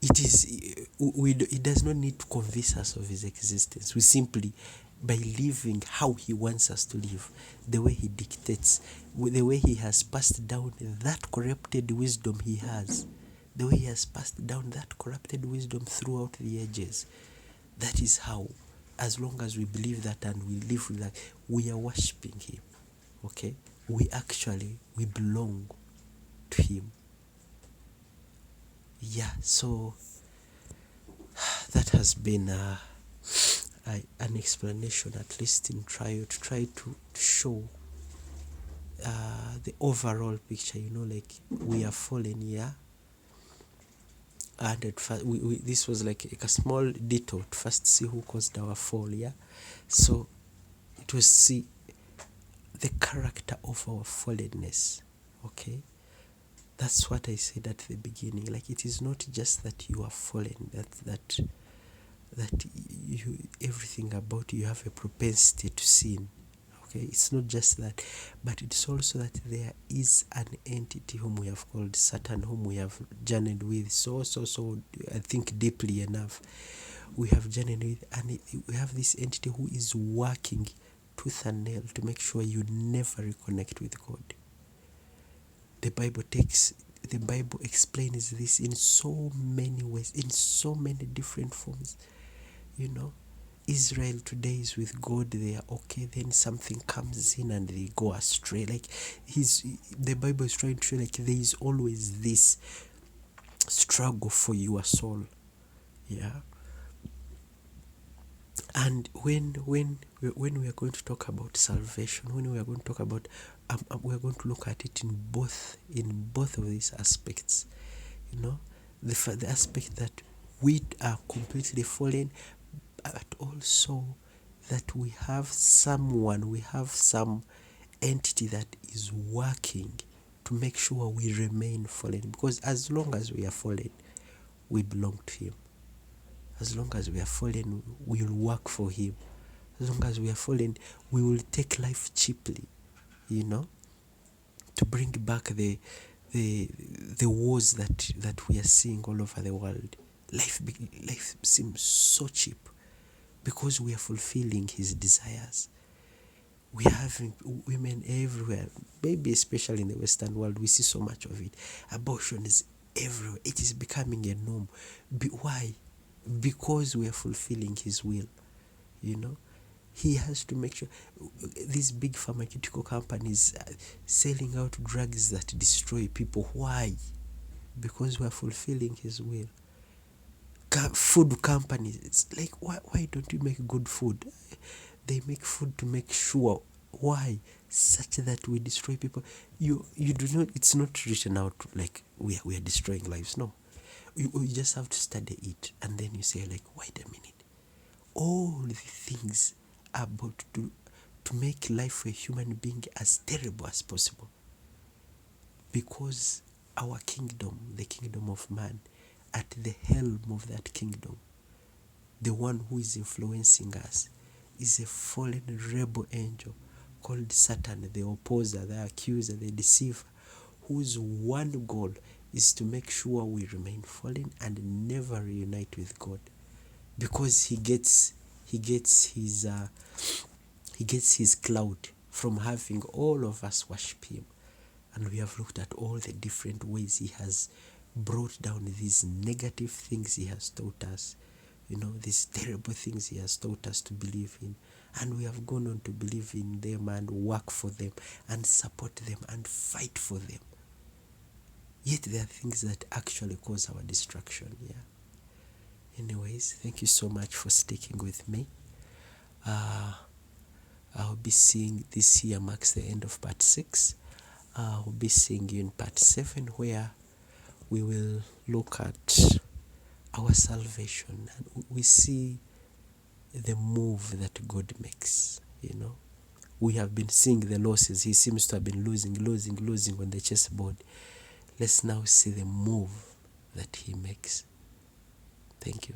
it does not need to convince us of His existence. We simply, by living how He wants us to live, the way He dictates, the way He has passed down that corrupted wisdom He has, the way He has passed down that corrupted wisdom throughout the ages, that is how, as long as we believe that and we live with that, we are worshipping Him. Okay? We belong to Him. Yeah, so that has been an explanation, at least in to try to show the overall picture. Like we are fallen, yeah. And this was like a small detour to first see who caused our fall, yeah. So it was see the character of our fallenness. Okay, that's what I said at the beginning. Like it is not just that you are fallen, that you, everything about you have a propensity to sin. Okay, it's not just that, but it's also that there is an entity whom we have called Satan, whom we have journeyed with so I think deeply enough. We have journeyed with, and we have this entity who is working tooth and nail to make sure you never reconnect with God. The Bible explains this in so many ways, in so many different forms. Israel today is with God, they are okay, then something comes in and they go astray. Like the Bible is trying to show, like there is always this struggle for your soul. Yeah. And when we are going to talk about salvation, when we are going to talk about we are going to look at it in both of these aspects. The aspect that we are completely fallen, but also that we have some entity that is working to make sure we remain fallen. Because as long as we are fallen, we belong to Him. As long as we are fallen, we will work for Him. As long as we are fallen, we will take life cheaply, to bring back the wars that we are seeing all over the world. Life seems so cheap because we are fulfilling His desires. We are having women everywhere, maybe especially in the Western world. We see so much of it. Abortion is everywhere. It is becoming a norm. Why? Because we are fulfilling His will. He has to make sure these big pharmaceutical companies selling out drugs that destroy people. Why? Because we are fulfilling His will. Food companies, it's like, why don't you make good food? They make food to make sure Why? Such that we destroy people. You do not, it's not written out like we are destroying lives. No. You just have to study it, and then you say like, wait a minute. All the things are about to make life for a human being as terrible as possible. Because our kingdom, the kingdom of man, at the helm of that kingdom, the one who is influencing us, is a fallen rebel angel called Satan, the opposer, the accuser, the deceiver, whose one goal is to make sure we remain fallen and never reunite with God, because he gets his cloud from having all of us worship him. And we have looked at all the different ways he has brought down these negative things he has taught us, these terrible things he has taught us to believe in. And we have gone on to believe in them and work for them and support them and fight for them. Yet there are things that actually cause our destruction. Yeah. Anyways, thank you so much for sticking with me. I'll be seeing, this year marks the end of part 6. I'll be seeing you in part 7, where we will look at our salvation and we see the move that God makes. We have been seeing the losses. He seems to have been losing on the chessboard. Let's now see the move that he makes. Thank you.